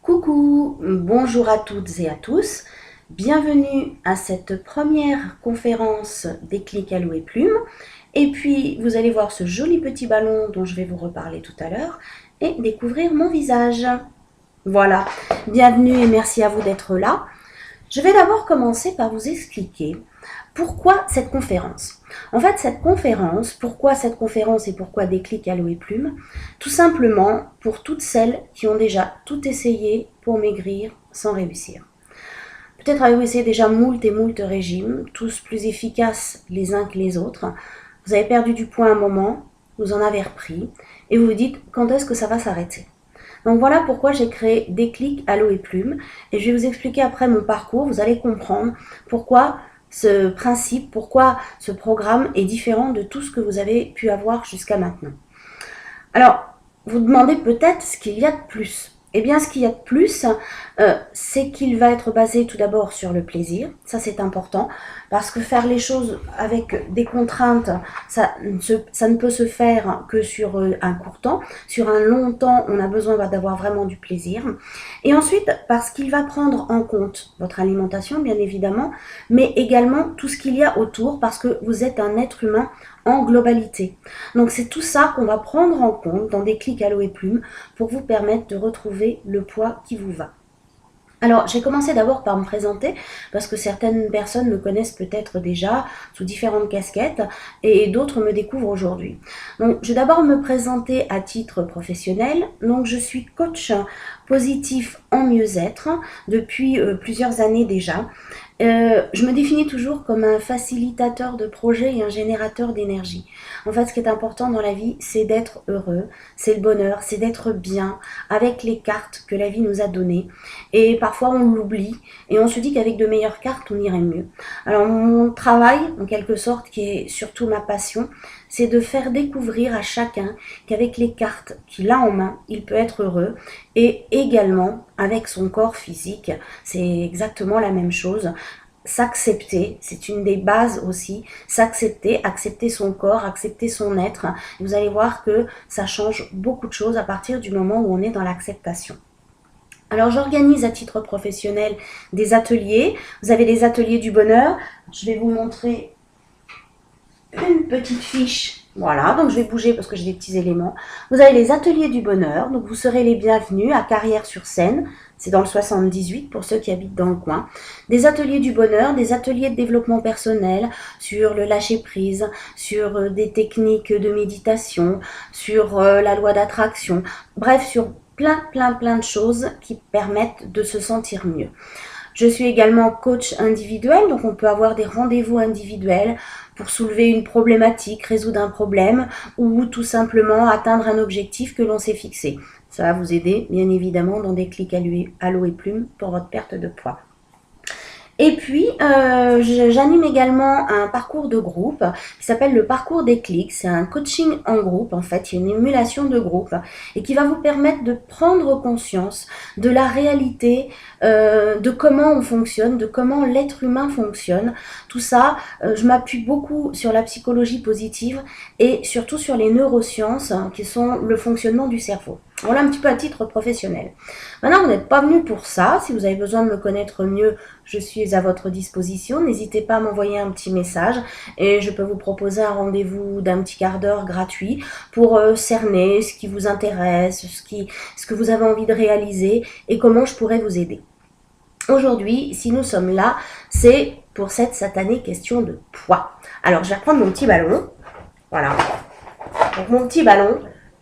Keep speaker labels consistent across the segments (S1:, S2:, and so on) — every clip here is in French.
S1: Coucou, bonjour à toutes et à tous. Bienvenue à cette première conférence Déclic à l'eau et plume. Et puis, vous allez voir ce joli petit ballon dont je vais vous reparler tout à l'heure et découvrir mon visage. Voilà, bienvenue et merci à vous d'être là. Je vais d'abord commencer par vous expliquer pourquoi cette conférence. En fait, pourquoi cette conférence et pourquoi Déclic à l'eau et plume? Tout simplement pour toutes celles qui ont déjà tout essayé pour maigrir sans réussir. Peut-être avez-vous essayé déjà moult et moult régimes, tous plus efficaces les uns que les autres. Vous avez perdu du poids un moment, vous en avez repris, et vous vous dites quand est-ce que ça va s'arrêter? Donc voilà pourquoi j'ai créé Déclic à l'eau et plume, et je vais vous expliquer après mon parcours, vous allez comprendre pourquoi ce principe, pourquoi ce programme est différent de tout ce que vous avez pu avoir jusqu'à maintenant. Alors, vous demandez peut-être ce qu'il y a de plus. Eh bien, ce qu'il y a de plus, c'est qu'il va être basé tout d'abord sur le plaisir. Ça, c'est important, parce que faire les choses avec des contraintes, ça ne peut se faire que sur un court temps. Sur un long temps, on a besoin d'avoir vraiment du plaisir. Et ensuite, parce qu'il va prendre en compte votre alimentation, bien évidemment, mais également tout ce qu'il y a autour, parce que vous êtes un être humain en globalité. Donc c'est tout ça qu'on va prendre en compte dans Déclic à l'eau et plume pour vous permettre de retrouver le poids qui vous va. Alors, j'ai commencé d'abord par me présenter parce que certaines personnes me connaissent peut-être déjà sous différentes casquettes et d'autres me découvrent aujourd'hui. Donc, je vais d'abord me présenter à titre professionnel. Donc, je suis coach positif en mieux-être depuis plusieurs années déjà. Je me définis toujours comme un facilitateur de projets et un générateur d'énergie. En fait, ce qui est important dans la vie, c'est d'être heureux, c'est le bonheur, c'est d'être bien avec les cartes que la vie nous a données. Et parfois, on l'oublie et on se dit qu'avec de meilleures cartes, on irait mieux. Alors, mon travail, en quelque sorte, qui est surtout ma passion, c'est de faire découvrir à chacun qu'avec les cartes qu'il a en main, il peut être heureux et également avec son corps physique, c'est exactement la même chose. S'accepter, c'est une des bases aussi, s'accepter, accepter son corps, accepter son être. Vous allez voir que ça change beaucoup de choses à partir du moment où on est dans l'acceptation. Alors j'organise à titre professionnel des ateliers. Vous avez les ateliers du bonheur. Je vais vous montrer une petite fiche. Voilà, donc je vais bouger parce que j'ai des petits éléments. Vous avez les ateliers du bonheur, donc vous serez les bienvenus à Carrières-sur-Seine. C'est dans le 78 pour ceux qui habitent dans le coin. Des ateliers du bonheur, des ateliers de développement personnel sur le lâcher-prise, sur des techniques de méditation, sur la loi d'attraction. Bref, sur plein de choses qui permettent de se sentir mieux. Je suis également coach individuel, donc on peut avoir des rendez-vous individuels pour soulever une problématique, résoudre un problème ou tout simplement atteindre un objectif que l'on s'est fixé. Ça va vous aider, bien évidemment, dans Déclic à l'eau et plume pour votre perte de poids. Et puis, j'anime également un parcours de groupe qui s'appelle le parcours Déclic. C'est un coaching en groupe, en fait, il y a une émulation de groupe et qui va vous permettre de prendre conscience de la réalité, de comment on fonctionne, de comment l'être humain fonctionne. Tout ça, je m'appuie beaucoup sur la psychologie positive et surtout sur les neurosciences qui sont le fonctionnement du cerveau. Voilà un petit peu à titre professionnel. Maintenant, vous n'êtes pas venu pour ça. Si vous avez besoin de me connaître mieux, je suis à votre disposition. N'hésitez pas à m'envoyer un petit message et je peux vous proposer un rendez-vous d'un petit quart d'heure gratuit pour cerner ce qui vous intéresse, ce que vous avez envie de réaliser et comment je pourrais vous aider. Aujourd'hui, si nous sommes là, c'est pour cette satanée question de poids. Alors, je vais reprendre mon petit ballon. Voilà. Donc, mon petit ballon,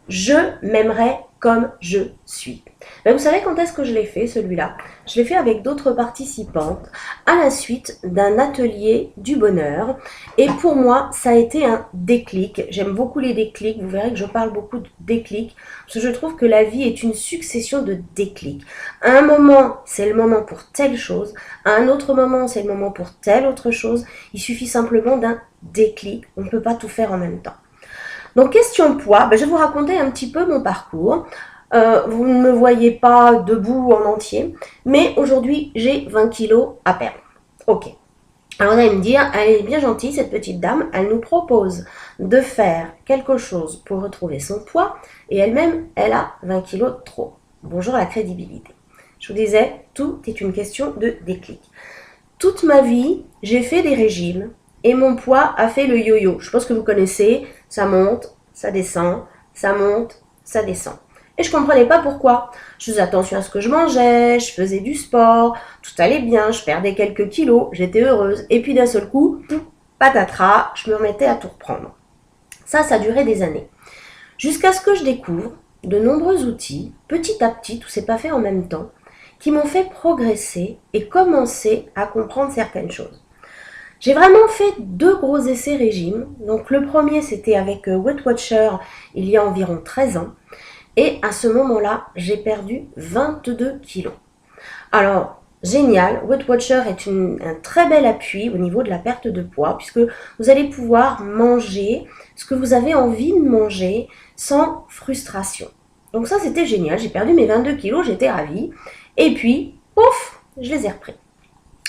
S1: je m'aimerais comme je suis. Mais vous savez quand est-ce que je l'ai fait celui-là? Je l'ai fait avec d'autres participantes à la suite d'un atelier du bonheur. Et pour moi, ça a été un déclic. J'aime beaucoup les déclics. Vous verrez que je parle beaucoup de déclics. Parce que je trouve que la vie est une succession de déclics. À un moment, c'est le moment pour telle chose. À un autre moment, c'est le moment pour telle autre chose. Il suffit simplement d'un déclic. On ne peut pas tout faire en même temps. Donc, question poids, je vais vous raconter un petit peu mon parcours. Vous ne me voyez pas debout en entier, mais aujourd'hui, j'ai 20 kilos à perdre. Ok. Alors, vous allez me dire, elle est bien gentille, cette petite dame, elle nous propose de faire quelque chose pour retrouver son poids, et elle-même, elle a 20 kilos de trop. Bonjour la crédibilité. Je vous disais, tout est une question de déclic. Toute ma vie, j'ai fait des régimes et mon poids a fait le yo-yo. Je pense que vous connaissez, ça monte, ça descend, ça monte, ça descend. Et je ne comprenais pas pourquoi. Je faisais attention à ce que je mangeais, je faisais du sport, tout allait bien, je perdais quelques kilos, j'étais heureuse. Et puis d'un seul coup, patatras, je me remettais à tout reprendre. Ça a duré des années. Jusqu'à ce que je découvre de nombreux outils, petit à petit, tout s'est pas fait en même temps, qui m'ont fait progresser et commencer à comprendre certaines choses. J'ai vraiment fait 2 gros essais régimes. Donc le premier, c'était avec Weight Watcher il y a environ 13 ans. Et à ce moment-là, j'ai perdu 22 kilos. Alors, génial, Weight Watcher est un très bel appui au niveau de la perte de poids, puisque vous allez pouvoir manger ce que vous avez envie de manger sans frustration. Donc ça, c'était génial, j'ai perdu mes 22 kilos, j'étais ravie. Et puis, pouf, je les ai repris.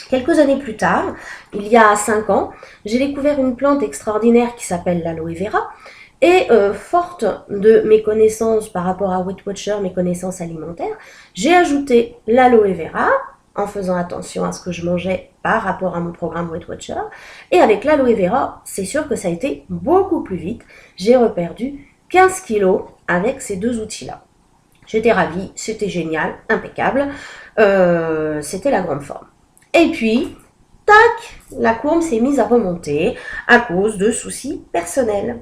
S1: Quelques années plus tard, il y a 5 ans, j'ai découvert une plante extraordinaire qui s'appelle l'aloe vera. Et forte de mes connaissances par rapport à Weight Watcher, mes connaissances alimentaires, j'ai ajouté l'aloe vera en faisant attention à ce que je mangeais par rapport à mon programme Weight Watcher. Et avec l'aloe vera, c'est sûr que ça a été beaucoup plus vite. J'ai reperdu 15 kilos avec ces 2 outils-là. J'étais ravie, c'était génial, impeccable. C'était la grande forme. Et puis, tac, la courbe s'est mise à remonter à cause de soucis personnels.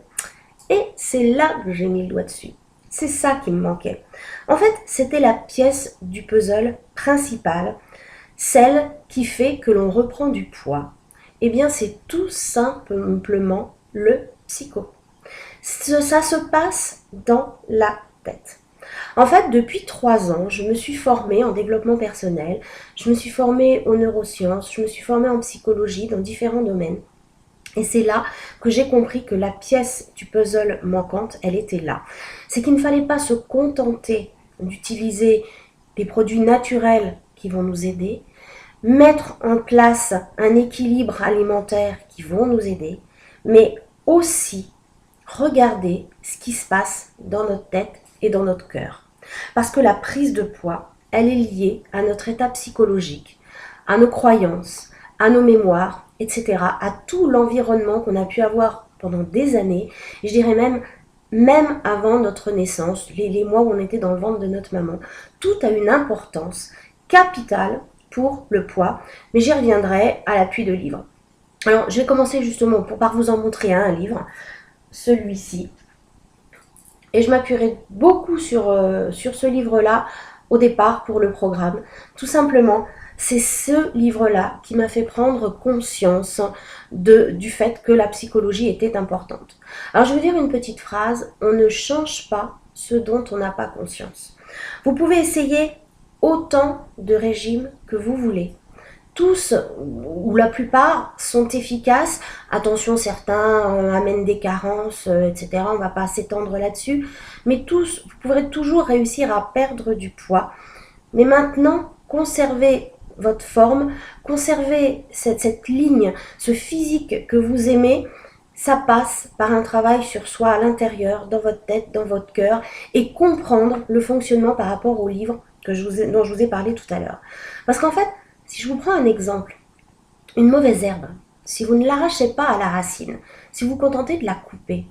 S1: Et c'est là que j'ai mis le doigt dessus. C'est ça qui me manquait. En fait, c'était la pièce du puzzle principale, celle qui fait que l'on reprend du poids. Eh bien, c'est tout simplement le psycho. Ça se passe dans la tête. En fait, depuis 3 ans, je me suis formée en développement personnel, je me suis formée aux neurosciences, je me suis formée en psychologie dans différents domaines. Et c'est là que j'ai compris que la pièce du puzzle manquante, elle était là. C'est qu'il ne fallait pas se contenter d'utiliser des produits naturels qui vont nous aider, mettre en place un équilibre alimentaire qui vont nous aider, mais aussi regarder ce qui se passe dans notre tête et dans notre cœur. Parce que la prise de poids, elle est liée à notre état psychologique, à nos croyances, à nos mémoires, etc., à tout l'environnement qu'on a pu avoir pendant des années, et je dirais même avant notre naissance, les mois où on était dans le ventre de notre maman. Tout a une importance capitale pour le poids, mais j'y reviendrai à l'appui de livres. Alors, je vais commencer justement par vous en montrer un livre, celui-ci, et je m'appuierai beaucoup sur ce livre-là au départ pour le programme, tout simplement. C'est ce livre-là qui m'a fait prendre conscience du fait que la psychologie était importante. Alors je vais dire une petite phrase, on ne change pas ce dont on n'a pas conscience. Vous pouvez essayer autant de régimes que vous voulez. Tous, ou la plupart, sont efficaces. Attention, certains amènent des carences, etc. On ne va pas s'étendre là-dessus. Mais tous, vous pourrez toujours réussir à perdre du poids. Mais maintenant, conservez votre forme, conservez cette ligne, ce physique que vous aimez. Ça passe par un travail sur soi à l'intérieur, dans votre tête, dans votre cœur, et comprendre le fonctionnement par rapport au livre dont je vous ai parlé tout à l'heure. Parce qu'en fait, si je vous prends un exemple, une mauvaise herbe, si vous ne l'arrachez pas à la racine, si vous vous contentez de la couper,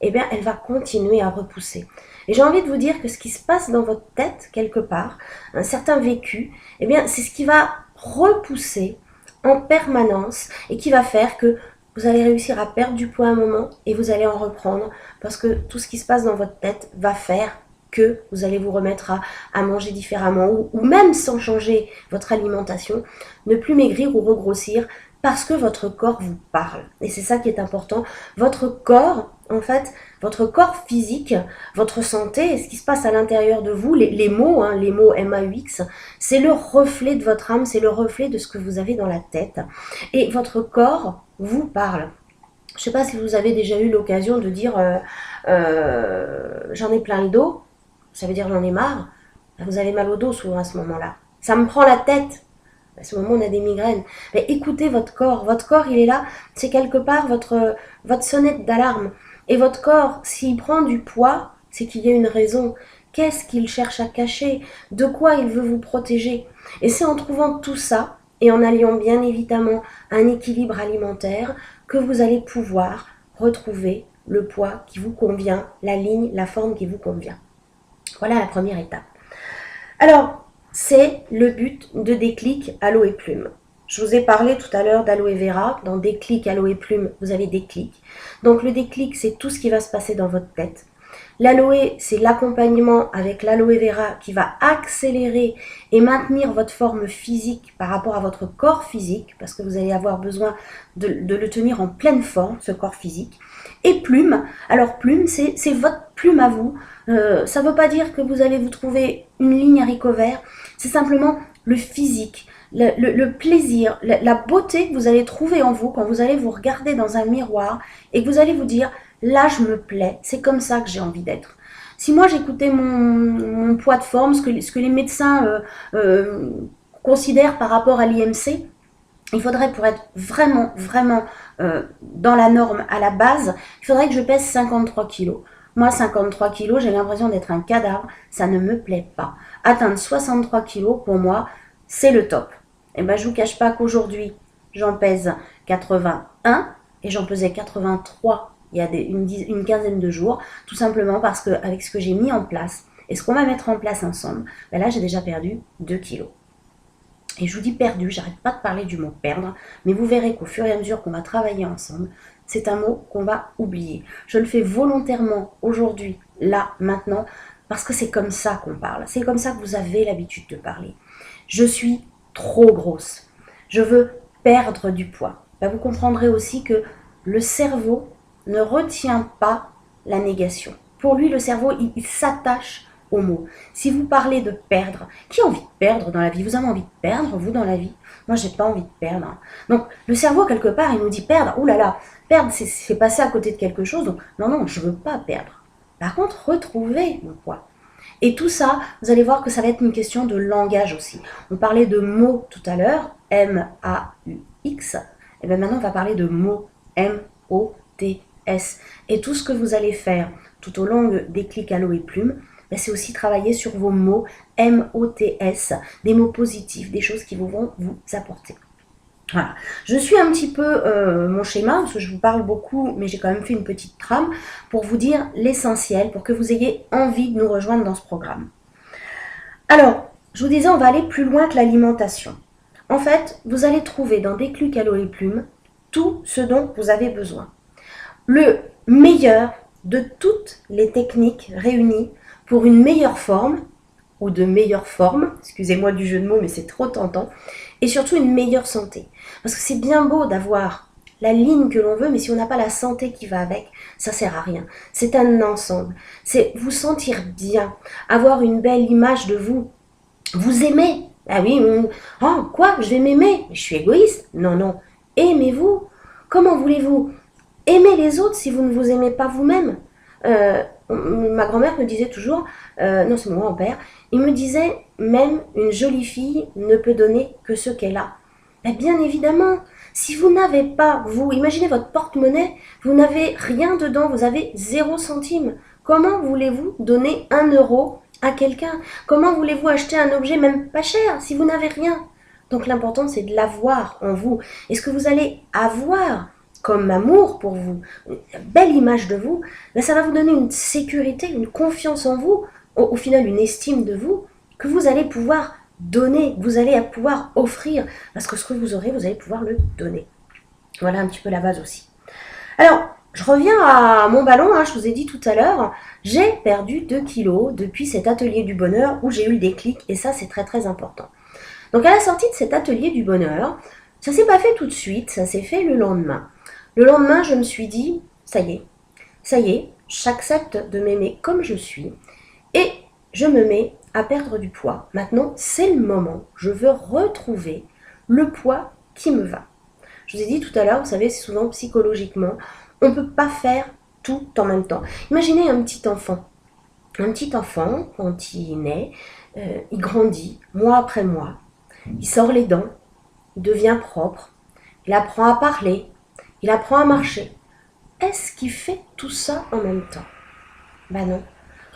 S1: eh bien, elle va continuer à repousser. Et j'ai envie de vous dire que ce qui se passe dans votre tête, quelque part, un certain vécu, eh bien, c'est ce qui va repousser en permanence et qui va faire que vous allez réussir à perdre du poids à un moment et vous allez en reprendre parce que tout ce qui se passe dans votre tête va faire que vous allez vous remettre à manger différemment ou même sans changer votre alimentation, ne plus maigrir ou regrossir parce que votre corps vous parle. Et c'est ça qui est important. Votre corps, en fait, votre corps physique, votre santé, ce qui se passe à l'intérieur de vous, les mots, les mots MAUX, c'est le reflet de votre âme, c'est le reflet de ce que vous avez dans la tête. Et votre corps vous parle. Je ne sais pas si vous avez déjà eu l'occasion de dire j'en ai plein le dos, ça veut dire j'en ai marre. Vous avez mal au dos souvent à ce moment-là. Ça me prend la tête. À ce moment, on a des migraines. Mais écoutez votre corps. Votre corps, il est là. C'est quelque part votre sonnette d'alarme. Et votre corps, s'il prend du poids, c'est qu'il y a une raison. Qu'est-ce qu'il cherche à cacher? De quoi il veut vous protéger? Et c'est en trouvant tout ça et en alliant bien évidemment un équilibre alimentaire que vous allez pouvoir retrouver le poids qui vous convient, la ligne, la forme qui vous convient. Voilà la première étape. Alors, c'est le but de Déclic Aloe Plume. Je vous ai parlé tout à l'heure d'Aloe Vera. Dans Déclic Aloe Plume, vous avez Déclic. Donc le déclic, c'est tout ce qui va se passer dans votre tête. L'aloe, c'est l'accompagnement avec l'aloe vera qui va accélérer et maintenir votre forme physique par rapport à votre corps physique, parce que vous allez avoir besoin de le tenir en pleine forme, ce corps physique. Et plume, alors plume, c'est votre plume à vous. Ça ne veut pas dire que vous allez vous trouver une ligne haricot vert, c'est simplement le physique, le plaisir, la beauté que vous allez trouver en vous quand vous allez vous regarder dans un miroir et que vous allez vous dire « là je me plais, c'est comme ça que j'ai envie d'être ». Si moi j'écoutais mon poids de forme, ce que les médecins considèrent par rapport à l'IMC, il faudrait, pour être vraiment dans la norme à la base, il faudrait que je pèse 53 kilos. Moi, 53 kilos, j'ai l'impression d'être un cadavre, ça ne me plaît pas. Atteindre 63 kilos, pour moi, c'est le top. Et ben, je ne vous cache pas qu'aujourd'hui, j'en pèse 81 et j'en pesais 83 il y a une quinzaine de jours, tout simplement parce qu'avec ce que j'ai mis en place et ce qu'on va mettre en place ensemble, ben là, j'ai déjà perdu 2 kilos. Et je vous dis perdu, j'arrête pas de parler du mot perdre, mais vous verrez qu'au fur et à mesure qu'on va travailler ensemble, c'est un mot qu'on va oublier. Je le fais volontairement aujourd'hui, là, maintenant, parce que c'est comme ça qu'on parle. C'est comme ça que vous avez l'habitude de parler. Je suis trop grosse. Je veux perdre du poids. Ben, vous comprendrez aussi que le cerveau ne retient pas la négation. Pour lui, le cerveau, il s'attache aux mots. Si vous parlez de perdre, qui a envie de perdre dans la vie? Vous avez envie de perdre, vous, dans la vie? Moi, j'ai pas envie de perdre. Donc, le cerveau, quelque part, il nous dit perdre. Ouh là là, perdre, c'est passer à côté de quelque chose. Donc, non, je veux pas perdre. Par contre, retrouver mon poids. Et tout ça, vous allez voir que ça va être une question de langage aussi. On parlait de mots tout à l'heure, M-A-U-X. Et bien maintenant, on va parler de mots, M-O-T-S. Et tout ce que vous allez faire tout au long des Déclic Aloe Plume, ben c'est aussi travailler sur vos mots M-O-T-S, des mots positifs, des choses qui vont vous apporter. Voilà. Je suis un petit peu mon schéma, parce que je vous parle beaucoup, mais j'ai quand même fait une petite trame pour vous dire l'essentiel, pour que vous ayez envie de nous rejoindre dans ce programme. Alors, je vous disais, on va aller plus loin que l'alimentation. En fait, vous allez trouver dans Déclic Aloe Plume tout ce dont vous avez besoin. Le meilleur de toutes les techniques réunies pour une meilleure forme, ou de meilleure forme, excusez-moi du jeu de mots, mais c'est trop tentant, et surtout une meilleure santé. Parce que c'est bien beau d'avoir la ligne que l'on veut, mais si on n'a pas la santé qui va avec, ça sert à rien. C'est un ensemble. C'est vous sentir bien, avoir une belle image de vous, vous aimer. Ah oui, oh quoi, je vais m'aimer? Je suis égoïste? Non. Aimez-vous. Comment voulez-vous aimer les autres si vous ne vous aimez pas vous-même? Ma grand-mère me disait toujours, non c'est mon grand-père, il me disait, même une jolie fille ne peut donner que ce qu'elle a. Mais bien évidemment, si vous n'avez pas, vous, imaginez votre porte-monnaie, vous n'avez rien dedans, vous avez 0 centime. Comment voulez-vous donner 1 euro à quelqu'un? Comment voulez-vous acheter un objet même pas cher si vous n'avez rien? Donc l'important c'est de l'avoir en vous. Et ce que vous allez avoir comme amour pour vous, une belle image de vous, ben ça va vous donner une sécurité, une confiance en vous, au final une estime de vous, que vous allez pouvoir donner, que vous allez pouvoir offrir, parce que ce que vous aurez, vous allez pouvoir le donner. Voilà un petit peu la base aussi. Alors, je reviens à mon ballon, je vous ai dit tout à l'heure, j'ai perdu 2 kilos depuis cet atelier du bonheur où j'ai eu le déclic, et ça c'est très important. Donc à la sortie de cet atelier du bonheur, ça s'est pas fait tout de suite, ça s'est fait le lendemain. Le lendemain, je me suis dit, ça y est, j'accepte de m'aimer comme je suis et je me mets à perdre du poids. Maintenant, c'est le moment, je veux retrouver le poids qui me va. Je vous ai dit tout à l'heure, vous savez, souvent psychologiquement, on ne peut pas faire tout en même temps. Imaginez un petit enfant. Un petit enfant, quand il naît, il grandit mois après mois, il sort les dents, il devient propre, il apprend à parler, il apprend à marcher. Est-ce qu'il fait tout ça en même temps? Ben non.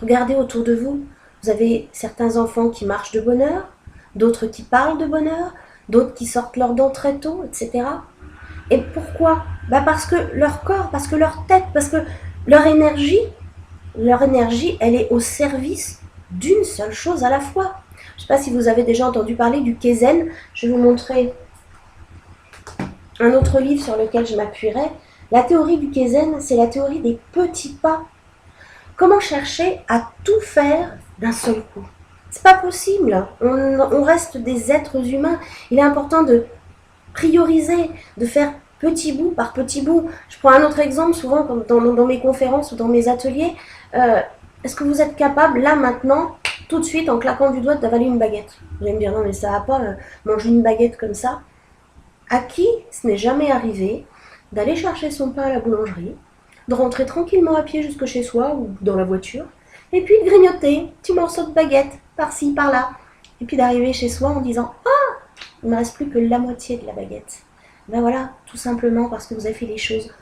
S1: Regardez autour de vous. Vous avez certains enfants qui marchent de bonne heure, d'autres qui parlent de bonne heure, d'autres qui sortent leurs dents très tôt, etc. Et pourquoi? Parce que leur corps, parce que leur tête, parce que leur énergie, elle est au service d'une seule chose à la fois. Je ne sais pas si vous avez déjà entendu parler du Kaizen. Je vais vous montrer un autre livre sur lequel je m'appuierai. La théorie du Kaizen, c'est la théorie des petits pas. Comment chercher à tout faire d'un seul coup? C'est pas possible. On reste des êtres humains. Il est important de prioriser, de faire petit bout par petit bout. Je prends un autre exemple, souvent dans mes conférences ou dans mes ateliers. Est-ce que vous êtes capable, là, maintenant, tout de suite, en claquant du doigt, d'avaler une baguette? Vous allez me dire, non, mais ça va pas, manger une baguette comme ça. À qui ce n'est jamais arrivé d'aller chercher son pain à la boulangerie, de rentrer tranquillement à pied jusque chez soi ou dans la voiture, et puis de grignoter petit morceau de baguette, par-ci, par-là, et puis d'arriver chez soi en disant « Ah, il ne me reste plus que la moitié de la baguette. » Ben voilà, tout simplement parce que vous avez fait les choses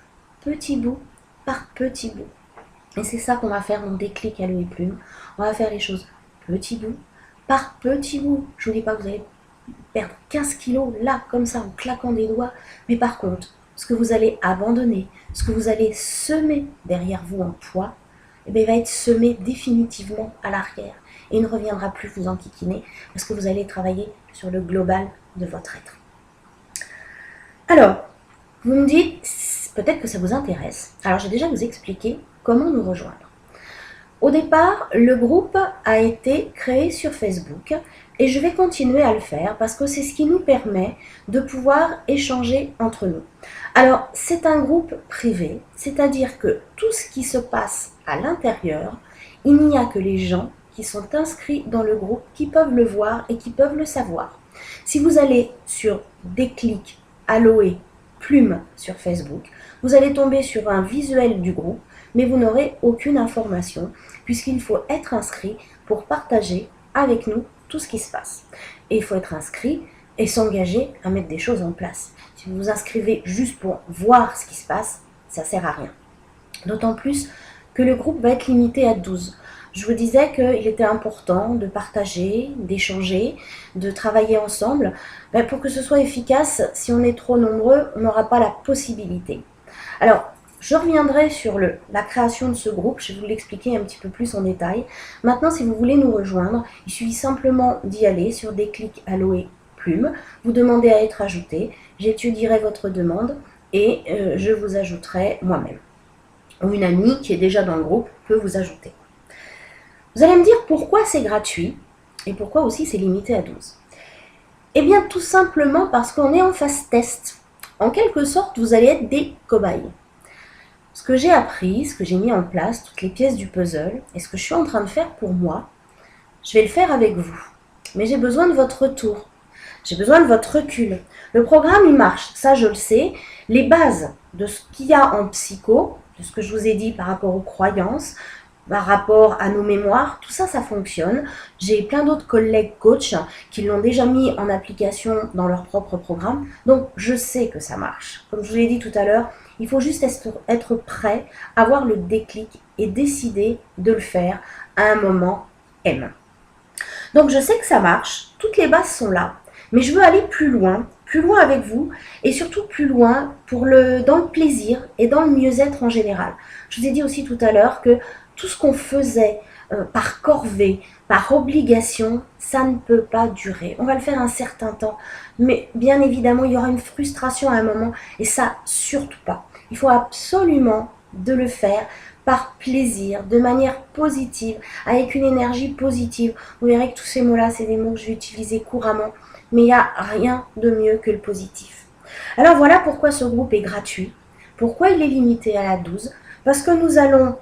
S1: petit bout par petit bout. Et c'est ça qu'on va faire dans Déclic Aloe et Plume. On va faire les choses petit bout par petit bout. Je ne vous dis pas que vous allez perdre 15 kilos là, comme ça, en claquant des doigts. Mais par contre, ce que vous allez abandonner, ce que vous allez semer derrière vous en poids, eh bien, il va être semé définitivement à l'arrière. Et il ne reviendra plus vous enquiquiner parce que vous allez travailler sur le global de votre être. Alors, vous me dites, peut-être que ça vous intéresse. Alors, j'ai déjà vous expliqué comment nous rejoindre. Au départ, le groupe a été créé sur Facebook et je vais continuer à le faire parce que c'est ce qui nous permet de pouvoir échanger entre nous. Alors, c'est un groupe privé, c'est-à-dire que tout ce qui se passe à l'intérieur, il n'y a que les gens qui sont inscrits dans le groupe qui peuvent le voir et qui peuvent le savoir. Si vous allez sur Déclic Aloe Plume sur Facebook, vous allez tomber sur un visuel du groupe, mais vous n'aurez aucune information puisqu'il faut être inscrit pour partager avec nous tout ce qui se passe. Et il faut être inscrit et s'engager à mettre des choses en place. Si vous vous inscrivez juste pour voir ce qui se passe, ça ne sert à rien. D'autant plus que le groupe va être limité à 12. Je vous disais qu'il était important de partager, d'échanger, de travailler ensemble. Pour que ce soit efficace, si on est trop nombreux, on n'aura pas la possibilité. Alors, je reviendrai sur la création de ce groupe, je vais vous l'expliquer un petit peu plus en détail. Maintenant, si vous voulez nous rejoindre, il suffit simplement d'y aller sur Déclic Aloe Plume, vous demandez à être ajouté, j'étudierai votre demande et je vous ajouterai moi-même. Ou une amie qui est déjà dans le groupe peut vous ajouter. Vous allez me dire pourquoi c'est gratuit et pourquoi aussi c'est limité à 12. Eh bien, tout simplement parce qu'on est en phase test. En quelque sorte, vous allez être des cobayes. Ce que j'ai appris, ce que j'ai mis en place, toutes les pièces du puzzle, et ce que je suis en train de faire pour moi, je vais le faire avec vous. Mais j'ai besoin de votre retour. J'ai besoin de votre recul. Le programme, il marche, ça je le sais. Les bases de ce qu'il y a en psycho, de ce que je vous ai dit par rapport aux croyances, par rapport à nos mémoires, tout ça, ça fonctionne. J'ai plein d'autres collègues coachs qui l'ont déjà mis en application dans leur propre programme. Donc, je sais que ça marche. Comme je vous l'ai dit tout à l'heure, il faut juste être prêt, avoir le déclic et décider de le faire à un moment M. Donc, je sais que ça marche. Toutes les bases sont là. Mais je veux aller plus loin avec vous et surtout plus loin dans le plaisir et dans le mieux-être en général. Je vous ai dit aussi tout à l'heure que tout ce qu'on faisait par corvée, par obligation, ça ne peut pas durer. On va le faire un certain temps, mais bien évidemment, il y aura une frustration à un moment et ça, surtout pas. Il faut absolument de le faire par plaisir, de manière positive, avec une énergie positive. Vous verrez que tous ces mots-là, c'est des mots que je vais utiliser couramment, mais il n'y a rien de mieux que le positif. Alors voilà pourquoi ce groupe est gratuit, pourquoi il est limité à la 12, parce que nous allons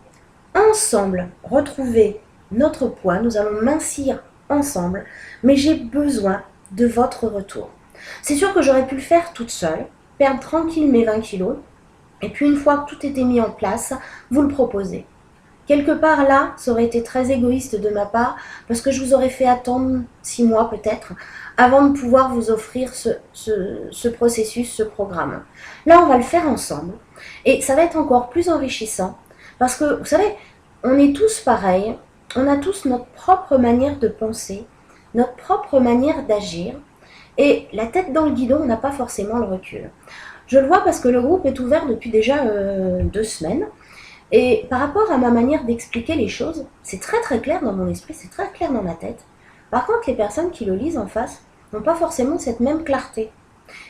S1: ensemble retrouver notre poids, nous allons mincir ensemble, mais j'ai besoin de votre retour. C'est sûr que j'aurais pu le faire toute seule, perdre tranquille mes 20 kilos, et puis une fois que tout était mis en place, vous le proposez. Quelque part là, ça aurait été très égoïste de ma part, parce que je vous aurais fait attendre 6 mois peut-être, avant de pouvoir vous offrir ce processus, ce programme. Là, on va le faire ensemble, et ça va être encore plus enrichissant, parce que, vous savez, on est tous pareils, on a tous notre propre manière de penser, notre propre manière d'agir, et la tête dans le guidon, on n'a pas forcément le recul. Je le vois parce que le groupe est ouvert depuis déjà 2 semaines, et par rapport à ma manière d'expliquer les choses, c'est très très clair dans mon esprit, c'est très clair dans ma tête. Par contre, les personnes qui le lisent en face n'ont pas forcément cette même clarté.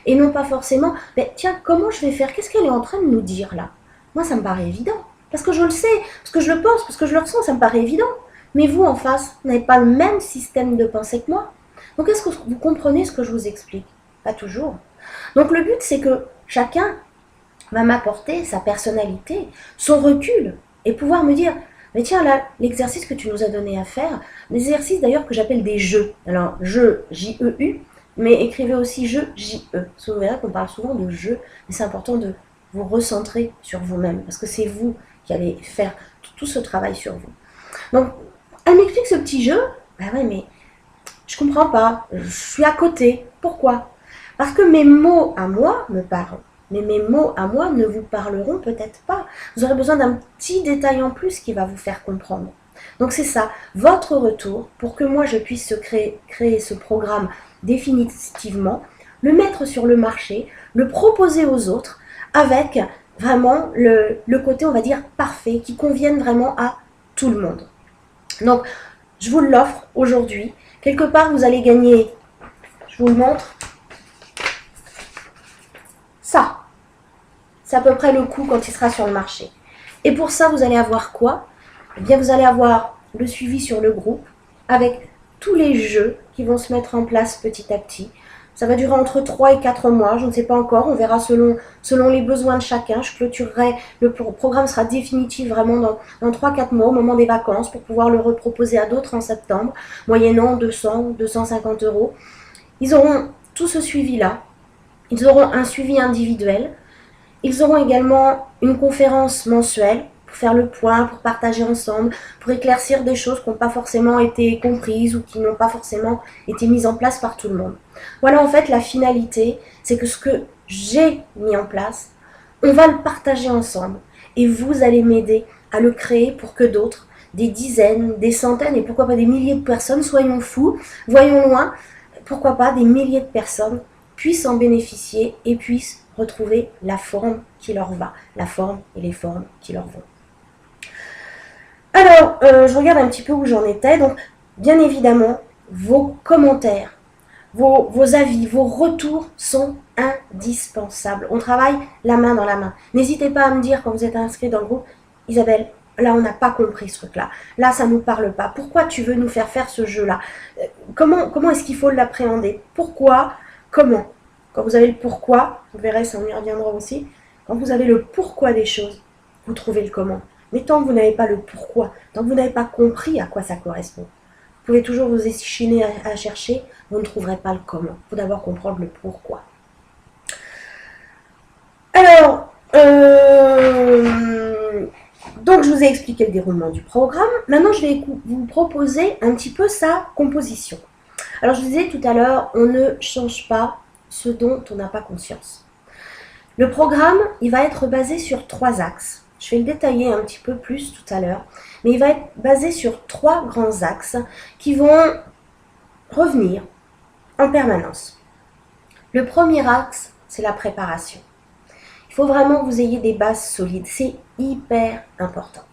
S1: Et n'ont pas forcément, mais tiens, comment je vais faire? Qu'est-ce qu'elle est en train de nous dire là? Moi, ça me paraît évident. Parce que je le sais, parce que je le pense, parce que je le ressens, ça me paraît évident. Mais vous, en face, vous n'avez pas le même système de pensée que moi. Donc, est-ce que vous comprenez ce que je vous explique? Pas toujours. Donc, le but, c'est que chacun va m'apporter sa personnalité, son recul, et pouvoir me dire, mais tiens, là, l'exercice que tu nous as donné à faire, l'exercice d'ailleurs que j'appelle des jeux. Alors, jeux, J-E-U, mais écrivez aussi jeu, J-E. Parce que vous verrez qu'on parle souvent de jeu, mais c'est important de vous recentrer sur vous-même, parce que c'est vous qui allez faire tout ce travail sur vous. Donc, elle m'explique ce petit jeu. Ben ouais, mais je comprends pas, je suis à côté. Pourquoi? Parce que mes mots à moi me parlent, mais mes mots à moi ne vous parleront peut-être pas. Vous aurez besoin d'un petit détail en plus qui va vous faire comprendre. Donc c'est ça, votre retour, pour que moi je puisse créer ce programme définitivement, le mettre sur le marché, le proposer aux autres, avec vraiment le côté, on va dire, parfait, qui convienne vraiment à tout le monde. Donc, je vous l'offre aujourd'hui. Quelque part, vous allez gagner, je vous le montre, ça. C'est à peu près le coût quand il sera sur le marché. Et pour ça, vous allez avoir quoi? Eh bien, vous allez avoir le suivi sur le groupe avec tous les jeux qui vont se mettre en place petit à petit. Ça va durer entre 3 et 4 mois, je ne sais pas encore, on verra selon les besoins de chacun. Je clôturerai, le programme sera définitif vraiment dans 3-4 mois au moment des vacances pour pouvoir le reproposer à d'autres en septembre, moyennant 200-250 euros. Ils auront tout ce suivi-là, ils auront un suivi individuel, ils auront également une conférence mensuelle pour faire le point, pour partager ensemble, pour éclaircir des choses qui n'ont pas forcément été comprises ou qui n'ont pas forcément été mises en place par tout le monde. Voilà en fait la finalité, c'est que ce que j'ai mis en place, on va le partager ensemble et vous allez m'aider à le créer pour que d'autres, des dizaines, des centaines et pourquoi pas des milliers de personnes, soyons fous, voyons loin, pourquoi pas des milliers de personnes puissent en bénéficier et puissent retrouver la forme qui leur va, la forme et les formes qui leur vont. Alors, je regarde un petit peu où j'en étais. Donc, bien évidemment, vos commentaires, vos avis, vos retours sont indispensables. On travaille la main dans la main. N'hésitez pas à me dire quand vous êtes inscrit dans le groupe, Isabelle, là on n'a pas compris ce truc-là. Là ça ne nous parle pas. Pourquoi tu veux nous faire faire ce jeu-là? Comment est-ce qu'il faut l'appréhender? Pourquoi? Comment? Quand vous avez le pourquoi, vous verrez, ça on y reviendra aussi. Quand vous avez le pourquoi des choses, vous trouvez le comment. Mais tant que vous n'avez pas le pourquoi, tant que vous n'avez pas compris à quoi ça correspond, vous pouvez toujours vous échiner à chercher, vous ne trouverez pas le comment. Il faut d'abord comprendre le pourquoi. Alors, donc je vous ai expliqué le déroulement du programme. Maintenant, je vais vous proposer un petit peu sa composition. Alors, je vous disais tout à l'heure, on ne change pas ce dont on n'a pas conscience. Le programme, il va être basé sur 3 axes. Je vais le détailler un petit peu plus tout à l'heure, mais il va être basé sur 3 grands axes qui vont revenir en permanence. Le premier axe, c'est la préparation. Il faut vraiment que vous ayez des bases solides, c'est hyper important.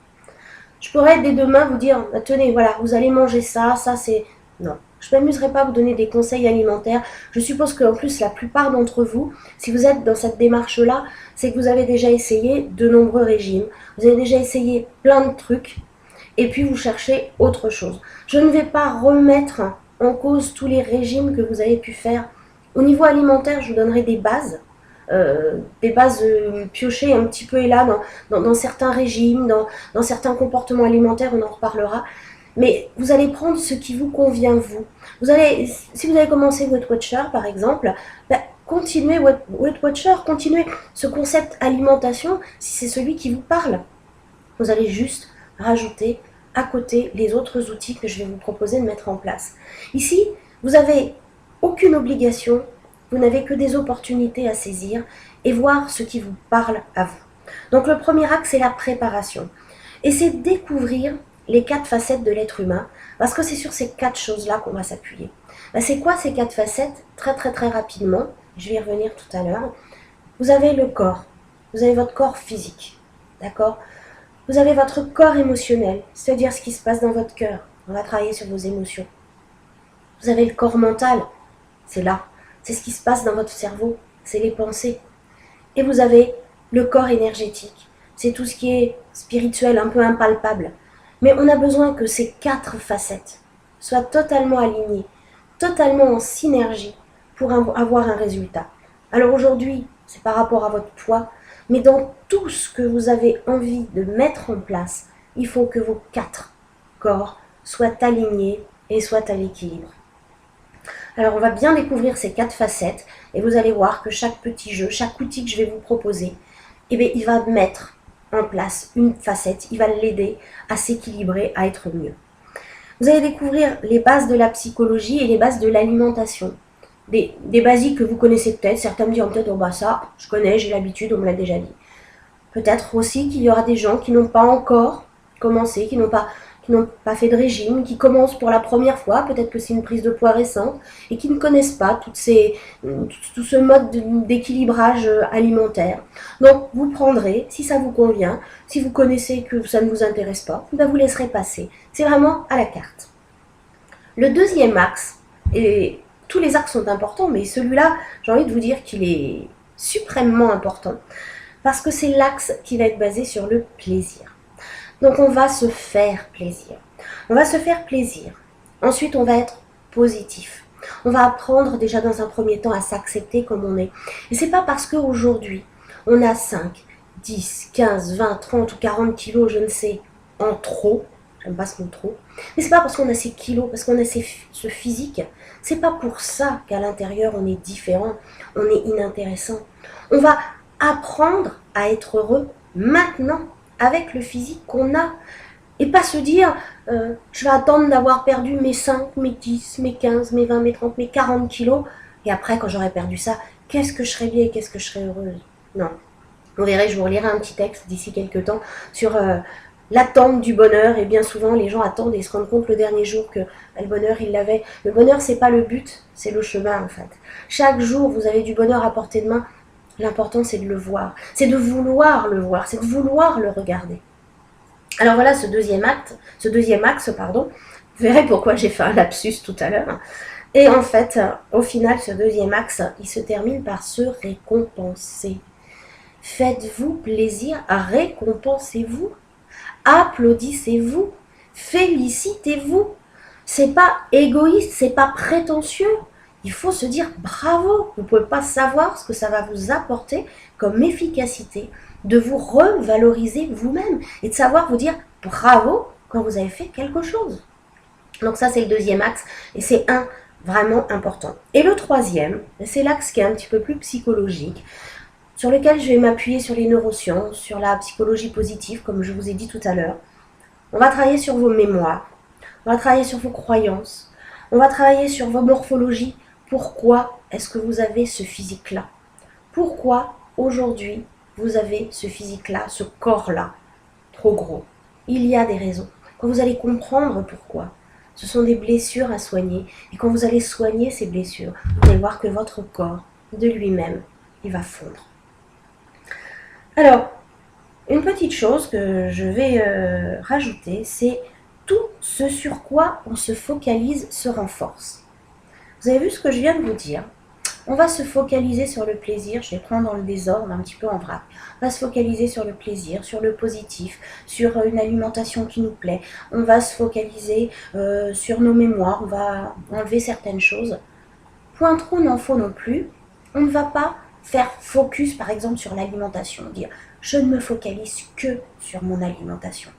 S1: Je pourrais dès demain vous dire, tenez, voilà, vous allez manger ça, ça c'est... Non, je ne m'amuserai pas à vous donner des conseils alimentaires. Je suppose qu'en plus, la plupart d'entre vous, si vous êtes dans cette démarche-là, c'est que vous avez déjà essayé de nombreux régimes. Vous avez déjà essayé plein de trucs et puis vous cherchez autre chose. Je ne vais pas remettre en cause tous les régimes que vous avez pu faire. Au niveau alimentaire, je vous donnerai des bases piochées un petit peu et là dans certains régimes, dans certains comportements alimentaires, on en reparlera. Mais vous allez prendre ce qui vous convient, vous. Si vous avez commencé Weight Watcher, par exemple, continuez Weight Watcher, continuez ce concept alimentation, si c'est celui qui vous parle. Vous allez juste rajouter à côté les autres outils que je vais vous proposer de mettre en place. Ici, vous n'avez aucune obligation, vous n'avez que des opportunités à saisir et voir ce qui vous parle à vous. Donc le premier axe, c'est la préparation. Et c'est découvrir les 4 facettes de l'être humain, parce que c'est sur ces 4 choses-là qu'on va s'appuyer. Ben, c'est quoi ces 4 facettes? Très très très rapidement, je vais y revenir tout à l'heure. Vous avez le corps, vous avez votre corps physique, d'accord? Vous avez votre corps émotionnel, c'est-à-dire ce qui se passe dans votre cœur. On va travailler sur vos émotions. Vous avez le corps mental, c'est là, c'est ce qui se passe dans votre cerveau, c'est les pensées. Et vous avez le corps énergétique, c'est tout ce qui est spirituel, un peu impalpable. Mais on a besoin que ces 4 facettes soient totalement alignées, totalement en synergie pour avoir un résultat. Alors aujourd'hui, c'est par rapport à votre poids, mais dans tout ce que vous avez envie de mettre en place, il faut que vos 4 corps soient alignés et soient à l'équilibre. Alors on va bien découvrir ces 4 facettes et vous allez voir que chaque petit jeu, chaque outil que je vais vous proposer, eh bien, il va mettre en place une facette, il va l'aider à s'équilibrer, à être mieux. Vous allez découvrir les bases de la psychologie et les bases de l'alimentation. Des basiques que vous connaissez peut-être, certains me diront peut-être, oh bah ça, je connais, j'ai l'habitude, on me l'a déjà dit. Peut-être aussi qu'il y aura des gens qui n'ont pas encore commencé, qui n'ont pas fait de régime, qui commencent pour la première fois, peut-être que c'est une prise de poids récente, et qui ne connaissent pas tout ce mode d'équilibrage alimentaire. Donc vous prendrez, si ça vous convient, si vous connaissez que ça ne vous intéresse pas, ben vous laisserez passer. C'est vraiment à la carte. Le deuxième axe, et tous les axes sont importants, mais celui-là, j'ai envie de vous dire qu'il est suprêmement important, parce que c'est l'axe qui va être basé sur le plaisir. Donc on va se faire plaisir. On va se faire plaisir. Ensuite, on va être positif. On va apprendre déjà dans un premier temps à s'accepter comme on est. Et c'est pas parce qu'aujourd'hui, on a 5, 10, 15, 20, 30 ou 40 kilos, je ne sais, en trop. J'aime pas ce mot trop. Mais c'est pas parce qu'on a ces kilos, parce qu'on a ce physique. C'est pas pour ça qu'à l'intérieur, on est différent, on est inintéressant. On va apprendre à être heureux maintenant, avec le physique qu'on a, et pas se dire je vais attendre d'avoir perdu mes 5, mes 10, mes 15, mes 20, mes 30, mes 40 kilos, et après quand j'aurai perdu ça, qu'est-ce que je serai bien et qu'est-ce que je serai heureuse. Non, vous verrez, je vous relirai un petit texte d'ici quelques temps sur l'attente du bonheur, et bien souvent les gens attendent et se rendent compte le dernier jour que le bonheur ils l'avaient. Le bonheur c'est pas le but, c'est le chemin en fait. Chaque jour vous avez du bonheur à portée de main. L'important, c'est de le voir, c'est de vouloir le voir, c'est de vouloir le regarder. Alors voilà ce deuxième axe, vous verrez pourquoi j'ai fait un lapsus tout à l'heure. Et en fait, au final, ce deuxième axe, il se termine par se récompenser. Faites-vous plaisir, récompensez-vous, applaudissez-vous, félicitez-vous. C'est pas égoïste, c'est pas prétentieux. Il faut se dire bravo, vous ne pouvez pas savoir ce que ça va vous apporter comme efficacité de vous revaloriser vous-même et de savoir vous dire bravo quand vous avez fait quelque chose. Donc ça c'est le deuxième axe et c'est un vraiment important. Et le troisième, c'est l'axe qui est un petit peu plus psychologique, sur lequel je vais m'appuyer sur les neurosciences, sur la psychologie positive comme je vous ai dit tout à l'heure. On va travailler sur vos mémoires, on va travailler sur vos croyances, on va travailler sur vos morphologies. Pourquoi est-ce que vous avez ce physique-là? Pourquoi aujourd'hui vous avez ce physique-là, ce corps-là, trop gros? Il y a des raisons. Quand vous allez comprendre pourquoi, ce sont des blessures à soigner. Et quand vous allez soigner ces blessures, vous allez voir que votre corps, de lui-même, il va fondre. Alors, une petite chose que je vais rajouter, c'est tout ce sur quoi on se focalise se renforce. Vous avez vu ce que je viens de vous dire? On va se focaliser sur le plaisir, je vais prendre dans le désordre, un petit peu en vrac. On va se focaliser sur le plaisir, sur le positif, sur une alimentation qui nous plaît. On va se focaliser sur nos mémoires, on va enlever certaines choses. Point trop n'en faut non plus. On ne va pas faire focus par exemple sur l'alimentation, dire je ne me focalise que sur mon alimentation.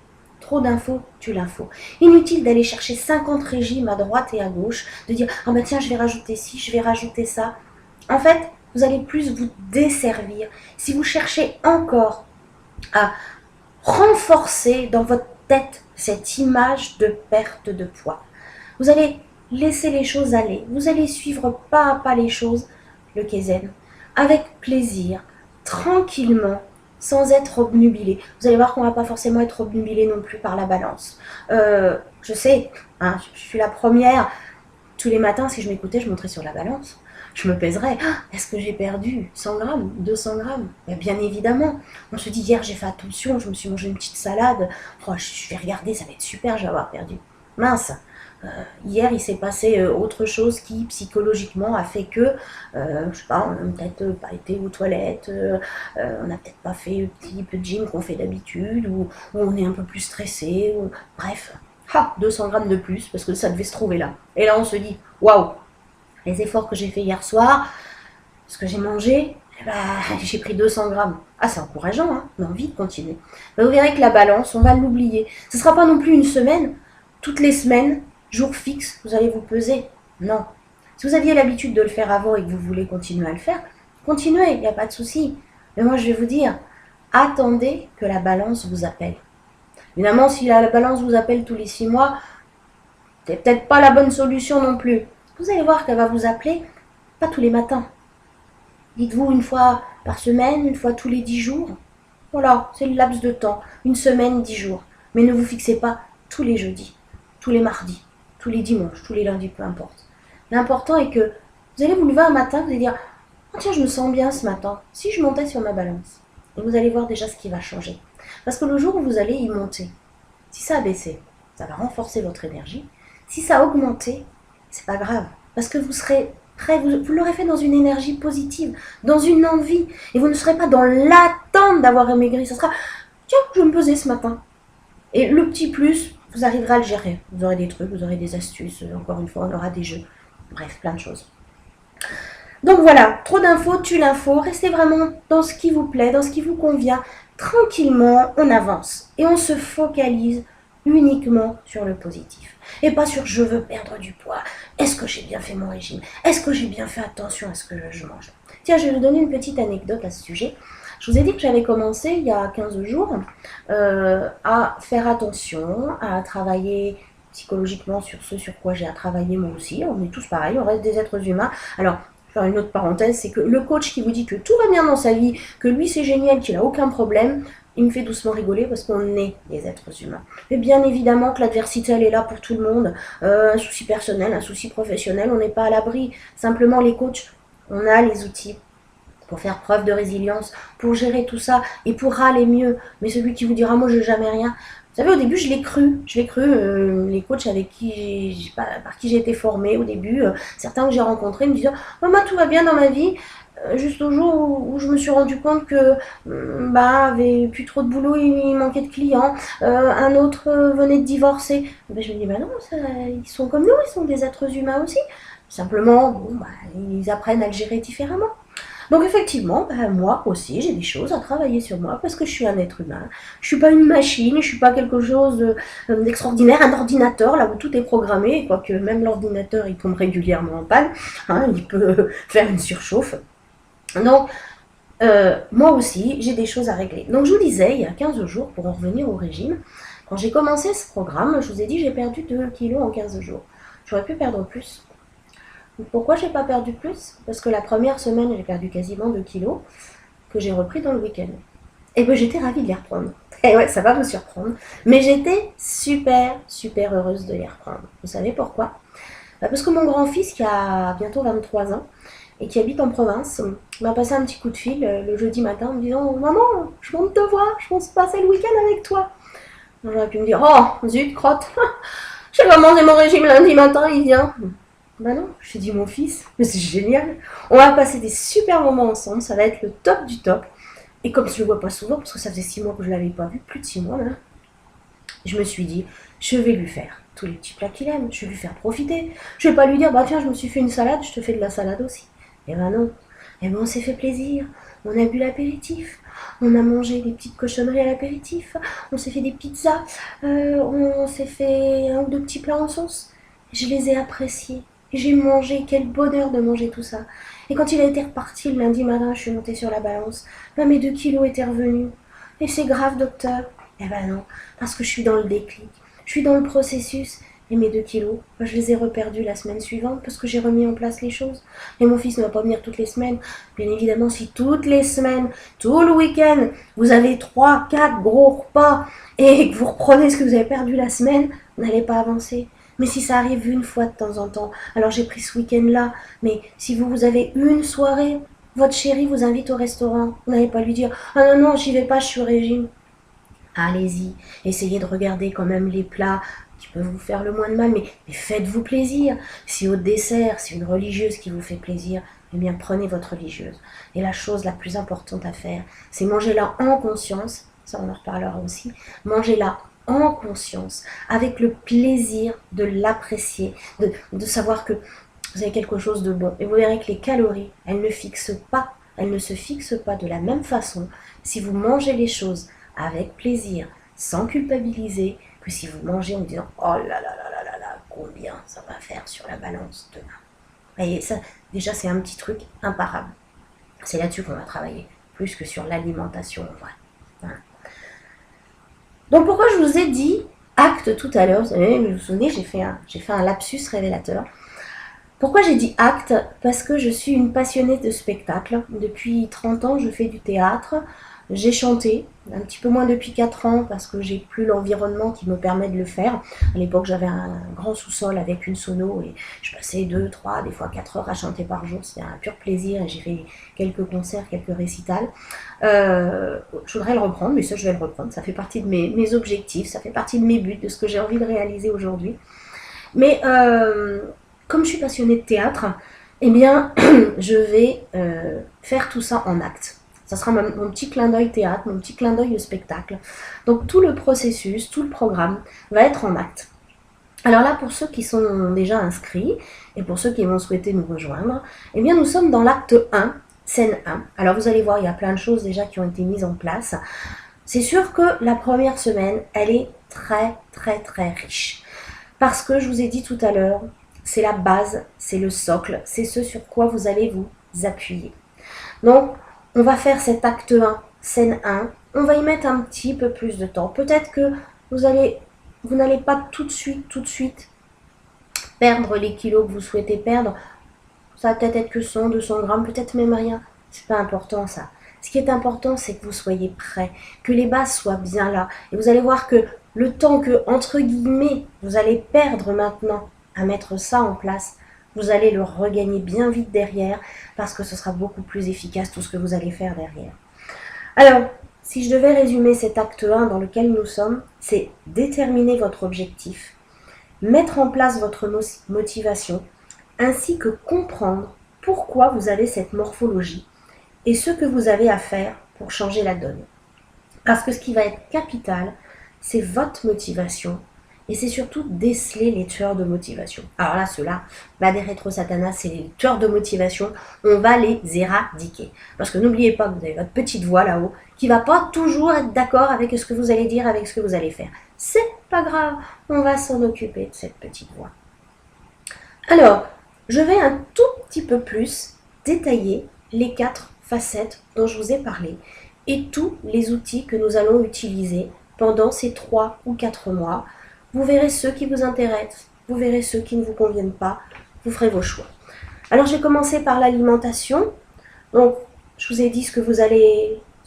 S1: Trop d'infos, tue l'info. Inutile d'aller chercher 50 régimes à droite et à gauche, de dire « Ah ben tiens, je vais rajouter ci, je vais rajouter ça ». En fait, vous allez plus vous desservir si vous cherchez encore à renforcer dans votre tête cette image de perte de poids. Vous allez laisser les choses aller, vous allez suivre pas à pas les choses, le Kaizen, avec plaisir, tranquillement, sans être obnubilé. Vous allez voir qu'on ne va pas forcément être obnubilé non plus par la balance. Je sais, hein, je suis la première. Tous les matins, si je m'écoutais, je monterais sur la balance. Je me pèserais. Ah, est-ce que j'ai perdu 100 grammes, 200 grammes? Bien évidemment. On se dit, hier, j'ai fait attention, je me suis mangé une petite salade. Oh, je vais regarder, ça va être super, je vais avoir perdu. Mince. Hier, il s'est passé autre chose qui, psychologiquement, a fait que, je sais pas, on n'a peut-être pas été aux toilettes, on n'a peut-être pas fait le petit peu de gym qu'on fait d'habitude, ou on est un peu plus stressé, ou... bref. 200 grammes de plus, parce que ça devait se trouver là. Et là, on se dit, waouh, les efforts que j'ai fait hier soir, ce que j'ai mangé, j'ai pris 200 grammes. Ah, c'est encourageant, hein, on a envie de continuer. Vous verrez que la balance, on va l'oublier. Ce ne sera pas non plus une semaine, toutes les semaines, jour fixe, vous allez vous peser. Non. Si vous aviez l'habitude de le faire avant et que vous voulez continuer à le faire, continuez, il n'y a pas de souci. Mais moi, je vais vous dire, attendez que la balance vous appelle. Évidemment, si la balance vous appelle tous les 6 mois, c'est peut-être pas la bonne solution non plus. Vous allez voir qu'elle va vous appeler, pas tous les matins. Dites-vous une fois par semaine, une fois tous les 10 jours. Voilà, c'est le laps de temps. Une semaine, 10 jours. Mais ne vous fixez pas tous les jeudis, tous les mardis, tous les dimanches, tous les lundis, peu importe. L'important est que vous allez vous lever un matin, vous allez dire « Oh tiens, je me sens bien ce matin. Si je montais sur ma balance ?» Et vous allez voir déjà ce qui va changer. Parce que le jour où vous allez y monter, si ça a baissé, ça va renforcer votre énergie. Si ça a augmenté, c'est pas grave. Parce que vous serez prêt, vous l'aurez fait dans une énergie positive, dans une envie. Et vous ne serez pas dans l'attente d'avoir amaigri. Ça sera, tiens, je vais me peser ce matin. Et le petit plus, vous arriverez à le gérer. Vous aurez des trucs, vous aurez des astuces. Encore une fois, on aura des jeux. Bref, plein de choses. Donc voilà, trop d'infos tue l'info. Restez vraiment dans ce qui vous plaît, dans ce qui vous convient. Tranquillement, on avance. Et on se focalise uniquement sur le positif. Et pas sur je veux perdre du poids. Est-ce que j'ai bien fait mon régime? Est-ce que j'ai bien fait attention à ce que je mange? Tiens, je vais vous donner une petite anecdote à ce sujet. Je vous ai dit que j'avais commencé il y a 15 jours à faire attention, à travailler psychologiquement sur ce sur quoi j'ai à travailler moi aussi. On est tous pareils, on reste des êtres humains. Alors, faire une autre parenthèse, c'est que le coach qui vous dit que tout va bien dans sa vie, que lui c'est génial, qu'il n'a aucun problème, il me fait doucement rigoler parce qu'on est des êtres humains. Mais bien évidemment que l'adversité, elle est là pour tout le monde. Un souci personnel, un souci professionnel, on n'est pas à l'abri. Simplement, les coachs, on a les outils pour faire preuve de résilience, pour gérer tout ça et pour râler mieux. Mais celui qui vous dira, moi, je n'ai jamais rien. Vous savez, au début, je l'ai cru. Les coachs par qui j'ai été formée au début, certains que j'ai rencontrés me disaient, moi, tout va bien dans ma vie. Juste au jour où je me suis rendu compte que avait plus trop de boulot, il manquait de clients, un autre venait de divorcer. Je me dis non, ils sont comme nous, ils sont des êtres humains aussi. Simplement, ils apprennent à le gérer différemment. Donc effectivement, moi aussi, j'ai des choses à travailler sur moi parce que je suis un être humain. Je suis pas une machine, je suis pas quelque chose d'extraordinaire, un ordinateur là où tout est programmé, quoique même l'ordinateur il tombe régulièrement en panne, hein, il peut faire une surchauffe. Donc, moi aussi, j'ai des choses à régler. Donc, je vous disais, il y a 15 jours, pour en revenir au régime, quand j'ai commencé ce programme, je vous ai dit j'ai perdu 2 kilos en 15 jours. J'aurais pu perdre plus. Pourquoi j'ai pas perdu plus? Parce que la première semaine, j'ai perdu quasiment 2 kilos, que j'ai repris dans le week-end. Et bien, j'étais ravie de les reprendre. Et ouais, ça va vous surprendre. Mais j'étais super, super heureuse de les reprendre. Vous savez pourquoi? Parce que mon grand-fils, qui a bientôt 23 ans, et qui habite en province, m'a passé un petit coup de fil le jeudi matin en me disant « Maman, je monte te voir, je pense passer le week-end avec toi. » J'aurais pu me dire « Oh, zut, crotte, j'ai pas mangé mon régime lundi matin, il vient. » Non, j'ai dit mon fils, mais c'est génial. On va passer des super moments ensemble, ça va être le top du top. Et comme je le vois pas souvent, parce que ça faisait 6 mois que je l'avais pas vu, plus de 6 mois là, je me suis dit, je vais lui faire tous les petits plats qu'il aime, je vais lui faire profiter. Je vais pas lui dire, tiens, je me suis fait une salade, je te fais de la salade aussi. Eh ben non. Eh ben on s'est fait plaisir, on a bu l'apéritif, on a mangé des petites cochonneries à l'apéritif, on s'est fait des pizzas, on s'est fait 1 ou 2 petits plats en sauce. Je les ai appréciés. J'ai mangé, quel bonheur de manger tout ça. Et quand il a été reparti le lundi matin, je suis montée sur la balance. Mes 2 kilos étaient revenus. Et c'est grave, docteur. Eh ben non, parce que je suis dans le déclic. Je suis dans le processus. Et mes 2 kilos, ben, je les ai reperdus la semaine suivante parce que j'ai remis en place les choses. Et mon fils ne va pas venir toutes les semaines. Bien évidemment, si toutes les semaines, tout le week-end, vous avez 3, 4 gros repas et que vous reprenez ce que vous avez perdu la semaine, vous n'allez pas avancer. Mais si ça arrive une fois de temps en temps, alors j'ai pris ce week-end-là, mais si vous avez une soirée, votre chéri vous invite au restaurant, vous n'allez pas lui dire « Ah non, non, j'y vais pas, je suis au régime ». Allez-y, essayez de regarder quand même les plats qui peuvent vous faire le moins de mal, mais faites-vous plaisir. Si au dessert, c'est une religieuse qui vous fait plaisir, eh bien prenez votre religieuse. Et la chose la plus importante à faire, c'est manger-la en conscience, ça on en reparlera aussi, mangez-la en conscience, avec le plaisir de l'apprécier, de savoir que vous avez quelque chose de bon. Et vous verrez que les calories, elles ne se fixent pas de la même façon si vous mangez les choses avec plaisir, sans culpabiliser, que si vous mangez en disant « Oh là là là là là là, combien ça va faire sur la balance demain ?» Vous voyez, ça, déjà, c'est un petit truc imparable. C'est là-dessus qu'on va travailler, plus que sur l'alimentation en vrai. Voilà. Donc pourquoi je vous ai dit acte tout à l'heure, vous vous souvenez, j'ai fait un lapsus révélateur. Pourquoi j'ai dit acte? Parce que je suis une passionnée de spectacle. Depuis 30 ans, je fais du théâtre. J'ai chanté, un petit peu moins depuis 4 ans parce que j'ai plus l'environnement qui me permet de le faire. À l'époque, j'avais un grand sous-sol avec une sono et je passais 2, 3, des fois 4 heures à chanter par jour. C'était un pur plaisir et j'ai fait quelques concerts, quelques récitals. Je voudrais le reprendre, mais ça, je vais le reprendre. Ça fait partie de mes objectifs, ça fait partie de mes buts, de ce que j'ai envie de réaliser aujourd'hui. Mais comme je suis passionnée de théâtre, eh bien, je vais faire tout ça en acte. Ça sera mon petit clin d'œil théâtre, mon petit clin d'œil spectacle. Donc tout le processus, tout le programme va être en acte. Alors là, pour ceux qui sont déjà inscrits et pour ceux qui vont souhaiter nous rejoindre, eh bien nous sommes dans l'acte 1, scène 1. Alors vous allez voir, il y a plein de choses déjà qui ont été mises en place. C'est sûr que la première semaine, elle est très très très riche. Parce que je vous ai dit tout à l'heure, c'est la base, c'est le socle, c'est ce sur quoi vous allez vous appuyer. Donc, on va faire cet acte 1, scène 1, on va y mettre un petit peu plus de temps. Peut-être que vous n'allez pas tout de suite perdre les kilos que vous souhaitez perdre. Ça va peut-être être que 100, 200 grammes, peut-être même rien. C'est pas important ça. Ce qui est important, c'est que vous soyez prêts, que les bases soient bien là. Et vous allez voir que le temps que, entre guillemets, vous allez perdre maintenant à mettre ça en place, vous allez le regagner bien vite derrière parce que ce sera beaucoup plus efficace tout ce que vous allez faire derrière. Alors, si je devais résumer cet acte 1 dans lequel nous sommes, c'est déterminer votre objectif, mettre en place votre motivation, ainsi que comprendre pourquoi vous avez cette morphologie et ce que vous avez à faire pour changer la donne. Parce que ce qui va être capital, c'est votre motivation. Et c'est surtout déceler les tueurs de motivation. Alors là, ceux-là, des rétro-satanas, c'est les tueurs de motivation. On va les éradiquer. Parce que n'oubliez pas que vous avez votre petite voix là-haut qui va pas toujours être d'accord avec ce que vous allez dire, avec ce que vous allez faire. C'est pas grave, on va s'en occuper de cette petite voix. Alors, je vais un tout petit peu plus détailler les 4 facettes dont je vous ai parlé et tous les outils que nous allons utiliser pendant ces 3 ou 4 mois. Vous verrez ceux qui vous intéressent, vous verrez ceux qui ne vous conviennent pas, vous ferez vos choix. Alors, j'ai commencé par l'alimentation. Donc, je vous ai dit ce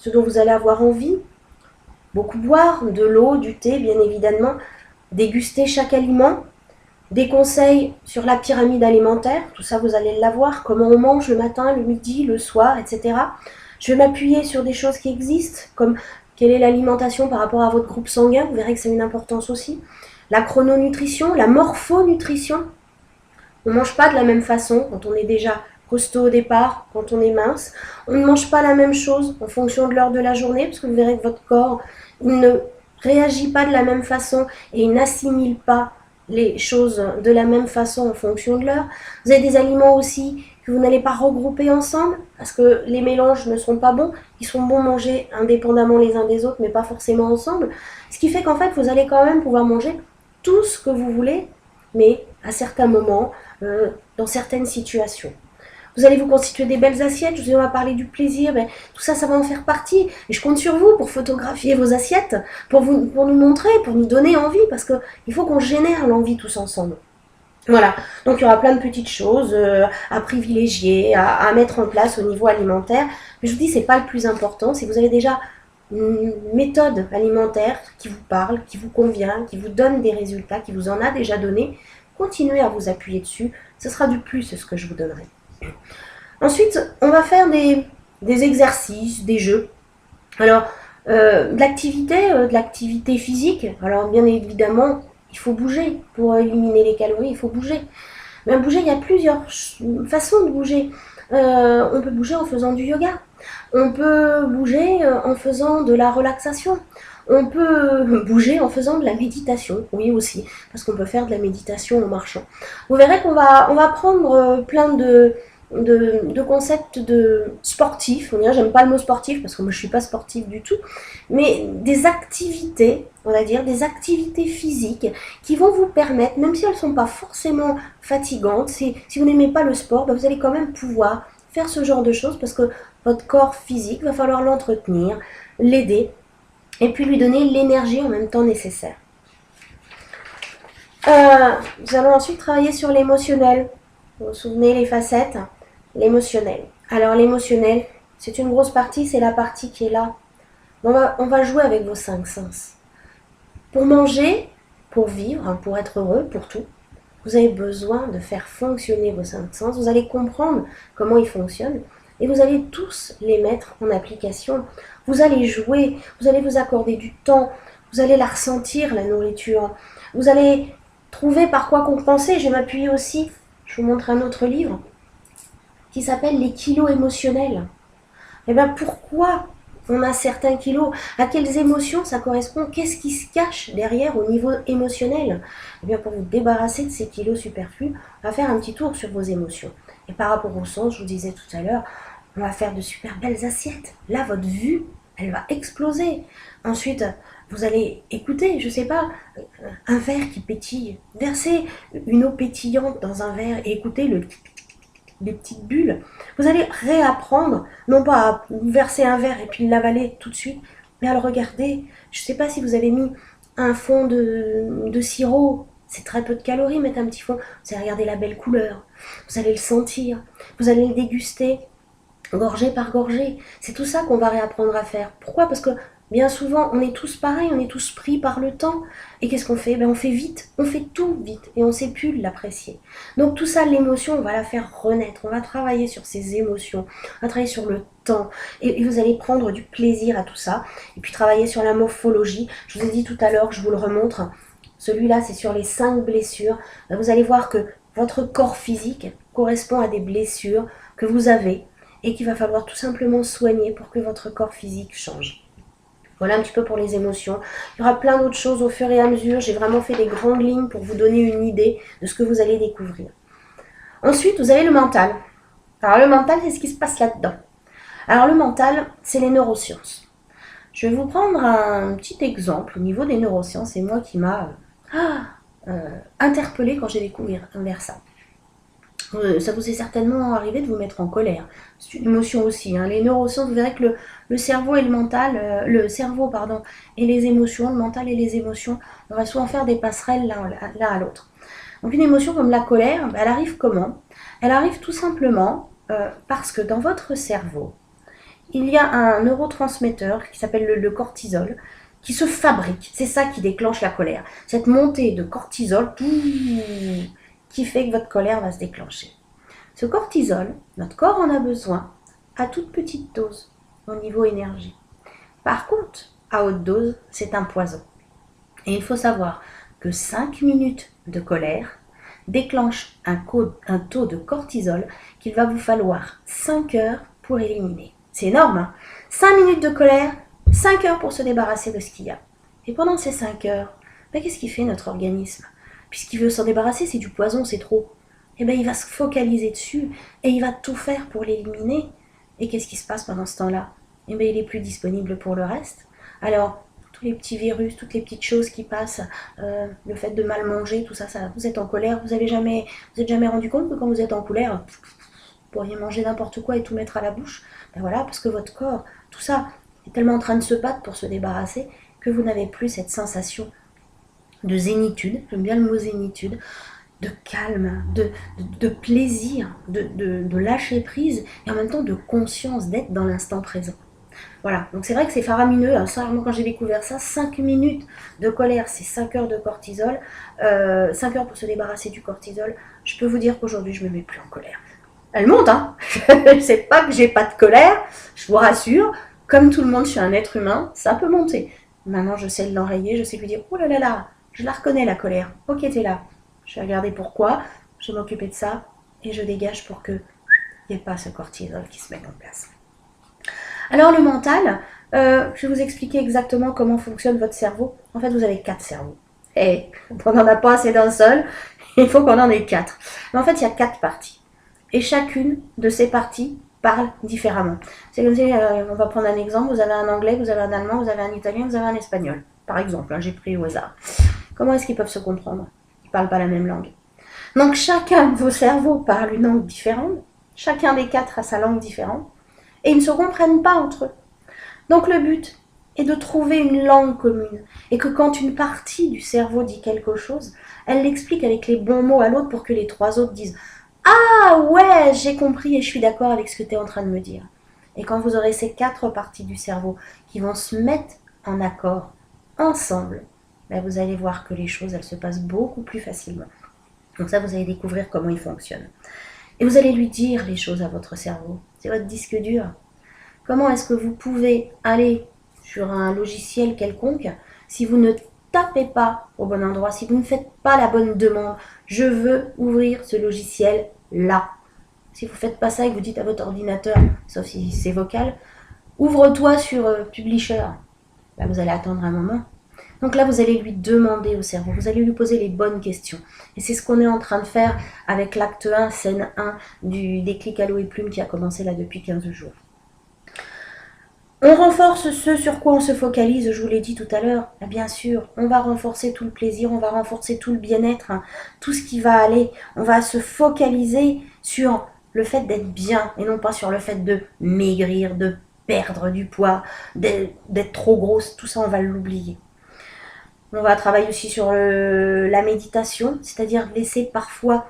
S1: dont vous allez avoir envie. Beaucoup boire, de l'eau, du thé, bien évidemment. Déguster chaque aliment. Des conseils sur la pyramide alimentaire. Tout ça, vous allez l'avoir. Comment on mange le matin, le midi, le soir, etc. Je vais m'appuyer sur des choses qui existent, comme quelle est l'alimentation par rapport à votre groupe sanguin. Vous verrez que c'est une importance aussi. La chrononutrition, la morphonutrition. On ne mange pas de la même façon quand on est déjà costaud au départ, quand on est mince. On ne mange pas la même chose en fonction de l'heure de la journée, parce que vous verrez que votre corps ne réagit pas de la même façon et il n'assimile pas les choses de la même façon en fonction de l'heure. Vous avez des aliments aussi que vous n'allez pas regrouper ensemble, parce que les mélanges ne sont pas bons. Ils sont bons manger indépendamment les uns des autres, mais pas forcément ensemble. Ce qui fait qu'en fait, vous allez quand même pouvoir manger tout ce que vous voulez, mais à certains moments, dans certaines situations. Vous allez vous constituer des belles assiettes. Je vous ai on va parler du plaisir. Ben, tout ça, ça va en faire partie. Et je compte sur vous pour photographier vos assiettes, pour nous montrer, pour nous donner envie, parce qu'il faut qu'on génère l'envie tous ensemble. Voilà, donc il y aura plein de petites choses à privilégier, à mettre en place au niveau alimentaire. Mais je vous dis, c'est pas le plus important. Si vous avez déjà une méthode alimentaire qui vous parle, qui vous convient, qui vous donne des résultats, qui vous en a déjà donné, continuez à vous appuyer dessus. Ce sera du plus ce que je vous donnerai. Ensuite, on va faire des exercices, des jeux. Alors, de l'activité physique. Alors, bien évidemment, il faut bouger pour éliminer les calories, il faut bouger. Mais bouger, il y a plusieurs façons de bouger. On peut bouger en faisant du yoga. On peut bouger en faisant de la relaxation. On peut bouger en faisant de la méditation, oui aussi, parce qu'on peut faire de la méditation en marchant. Vous verrez qu'on va prendre plein de concepts de sportifs. J'aime pas le mot sportif parce que moi je suis pas sportive du tout, mais des activités, on va dire, des activités physiques qui vont vous permettre, même si elles ne sont pas forcément fatigantes, si vous n'aimez pas le sport, ben vous allez quand même pouvoir faire ce genre de choses parce que votre corps physique, va falloir l'entretenir, l'aider et puis lui donner l'énergie en même temps nécessaire. Nous allons ensuite travailler sur l'émotionnel. Vous vous souvenez les facettes? L'émotionnel. Alors l'émotionnel, c'est une grosse partie, c'est la partie qui est là. On va jouer avec vos 5 sens. Pour manger, pour vivre, pour être heureux, pour tout, vous avez besoin de faire fonctionner vos 5 sens. Vous allez comprendre comment ils fonctionnent et vous allez tous les mettre en application. Vous allez jouer, vous allez vous accorder du temps, vous allez la ressentir, la nourriture. Vous allez trouver par quoi compenser. Je vais m'appuyer aussi, je vous montre un autre livre qui s'appelle Les kilos émotionnels. Et bien pourquoi on a certains kilos? À quelles émotions ça correspond? Qu'est-ce qui se cache derrière au niveau émotionnel? Et bien pour vous débarrasser de ces kilos superflus, on va faire un petit tour sur vos émotions. Et par rapport au sens, je vous disais tout à l'heure, on va faire de super belles assiettes. Là, votre vue, elle va exploser. Ensuite, vous allez écouter, je sais pas, un verre qui pétille. Versez une eau pétillante dans un verre et écoutez les petites bulles. Vous allez réapprendre, non pas à verser un verre et puis l'avaler tout de suite, mais à le regarder. Je ne sais pas si vous avez mis un fond de sirop, c'est très peu de calories, mettre un petit fond. Vous allez regarder la belle couleur, vous allez le sentir, vous allez le déguster, gorgée par gorgée. C'est tout ça qu'on va réapprendre à faire. Pourquoi? Parce que bien souvent, on est tous pareils, on est tous pris par le temps. Et qu'est-ce qu'on fait? On fait vite, on fait tout vite et on ne sait plus l'apprécier. Donc tout ça, l'émotion, on va la faire renaître. On va travailler sur ces émotions, on va travailler sur le temps. Et vous allez prendre du plaisir à tout ça. Et puis travailler sur la morphologie. Je vous ai dit tout à l'heure, je vous le remontre. Celui-là, c'est sur les 5 blessures. Vous allez voir que votre corps physique correspond à des blessures que vous avez et qu'il va falloir tout simplement soigner pour que votre corps physique change. Voilà un petit peu pour les émotions. Il y aura plein d'autres choses au fur et à mesure. J'ai vraiment fait des grandes lignes pour vous donner une idée de ce que vous allez découvrir. Ensuite, vous avez le mental. Alors le mental, c'est ce qui se passe là-dedans. Alors le mental, c'est les neurosciences. Je vais vous prendre un petit exemple au niveau des neurosciences. C'est moi qui m'a interpellée quand j'ai découvert ça. Ça vous est certainement arrivé de vous mettre en colère. C'est une émotion aussi. Les neurosciences, vous verrez que le cerveau et le mental, et les émotions, le mental et les émotions, on va souvent faire des passerelles l'un à l'autre. Donc une émotion comme la colère, elle arrive comment? Elle arrive tout simplement parce que dans votre cerveau, il y a un neurotransmetteur qui s'appelle le cortisol, qui se fabrique. C'est ça qui déclenche la colère. Cette montée de cortisol, qui fait que votre colère va se déclencher. Ce cortisol, notre corps en a besoin à toute petite dose au niveau énergie. Par contre, à haute dose, c'est un poison. Et il faut savoir que 5 minutes de colère déclenchent un taux de cortisol qu'il va vous falloir 5 heures pour éliminer. C'est énorme, hein? 5 minutes de colère, 5 heures pour se débarrasser de ce qu'il y a. Et pendant ces 5 heures, qu'est-ce qu'il fait notre organisme? Puisqu'il veut s'en débarrasser, c'est du poison, c'est trop. Il va se focaliser dessus et il va tout faire pour l'éliminer. Et qu'est-ce qui se passe pendant ce temps-là? Il n'est plus disponible pour le reste. Alors, tous les petits virus, toutes les petites choses qui passent, le fait de mal manger, tout ça, vous êtes en colère, vous êtes jamais rendu compte que quand vous êtes en colère, Vous pourriez manger n'importe quoi et tout mettre à la bouche. Ben voilà, parce que votre corps, tout ça, est tellement en train de se battre pour se débarrasser que vous n'avez plus cette sensation de zénitude, j'aime bien le mot zénitude, de calme, de plaisir, de lâcher prise et en même temps de conscience d'être dans l'instant présent. Voilà, donc c'est vrai que c'est faramineux, hein. Ça, moi quand j'ai découvert ça, 5 minutes de colère, c'est 5 heures de cortisol, 5 heures pour se débarrasser du cortisol. Je peux vous dire qu'aujourd'hui je ne me mets plus en colère. Elle monte, hein. C'est pas que j'ai pas de colère, je vous rassure, comme tout le monde, je suis un être humain, ça peut monter. Maintenant je sais l'enrayer, je sais lui dire, oh là là là, je la reconnais la colère, ok t'es là, je vais regarder pourquoi, je vais m'occuper de ça et je dégage pour qu'il n'y ait pas ce cortisol qui se mette en place. Alors le mental, je vais vous expliquer exactement comment fonctionne votre cerveau. En fait, vous avez 4 cerveaux. Et on n'en a pas assez d'un seul, il faut qu'on en ait 4. Mais en fait, il y a 4 parties. Et chacune de ces parties parle différemment. C'est comme si, on va prendre un exemple, vous avez un anglais, vous avez un allemand, vous avez un italien, vous avez un espagnol. Par exemple, hein, j'ai pris au hasard. Comment est-ce qu'ils peuvent se comprendre? Ils ne parlent pas la même langue. Donc chacun de vos cerveaux parle une langue différente. Chacun des 4 a sa langue différente. Et ils ne se comprennent pas entre eux. Donc le but est de trouver une langue commune. Et que quand une partie du cerveau dit quelque chose, elle l'explique avec les bons mots à l'autre pour que les 3 autres disent « Ah ouais, j'ai compris et je suis d'accord avec ce que tu es en train de me dire. » Et quand vous aurez ces 4 parties du cerveau qui vont se mettre en accord ensemble, ben vous allez voir que les choses, elles se passent beaucoup plus facilement. Donc ça, vous allez découvrir comment il fonctionne. Et vous allez lui dire les choses à votre cerveau. C'est votre disque dur. Comment est-ce que vous pouvez aller sur un logiciel quelconque si vous ne tapez pas au bon endroit, si vous ne faites pas la bonne demande? Je veux ouvrir ce logiciel là. Si vous ne faites pas ça et que vous dites à votre ordinateur, sauf si c'est vocal, ouvre-toi sur Publisher, ben vous allez attendre un moment. Donc là, vous allez lui demander au cerveau, vous allez lui poser les bonnes questions. Et c'est ce qu'on est en train de faire avec l'acte 1, scène 1 du déclic à l'eau et plume qui a commencé là depuis 15 jours. On renforce ce sur quoi on se focalise, je vous l'ai dit tout à l'heure. Bien sûr, on va renforcer tout le plaisir, on va renforcer tout le bien-être, hein, tout ce qui va aller. On va se focaliser sur le fait d'être bien et non pas sur le fait de maigrir, de perdre du poids, d'être trop grosse. Tout ça, on va l'oublier. On va travailler aussi sur la méditation, c'est-à-dire laisser parfois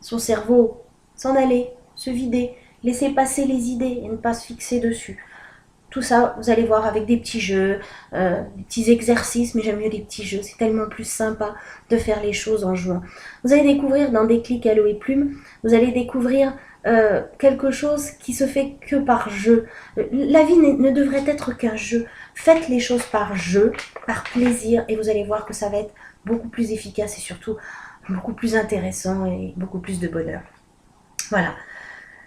S1: son cerveau s'en aller, se vider, laisser passer les idées et ne pas se fixer dessus. Tout ça, vous allez voir avec des petits jeux, des petits exercices, mais j'aime mieux des petits jeux, c'est tellement plus sympa de faire les choses en jouant. Vous allez découvrir dans Déclic à l'eau et plume, vous allez découvrir quelque chose qui se fait que par jeu. La vie ne devrait être qu'un jeu. Faites les choses par jeu, par plaisir, et vous allez voir que ça va être beaucoup plus efficace et surtout beaucoup plus intéressant et beaucoup plus de bonheur. Voilà.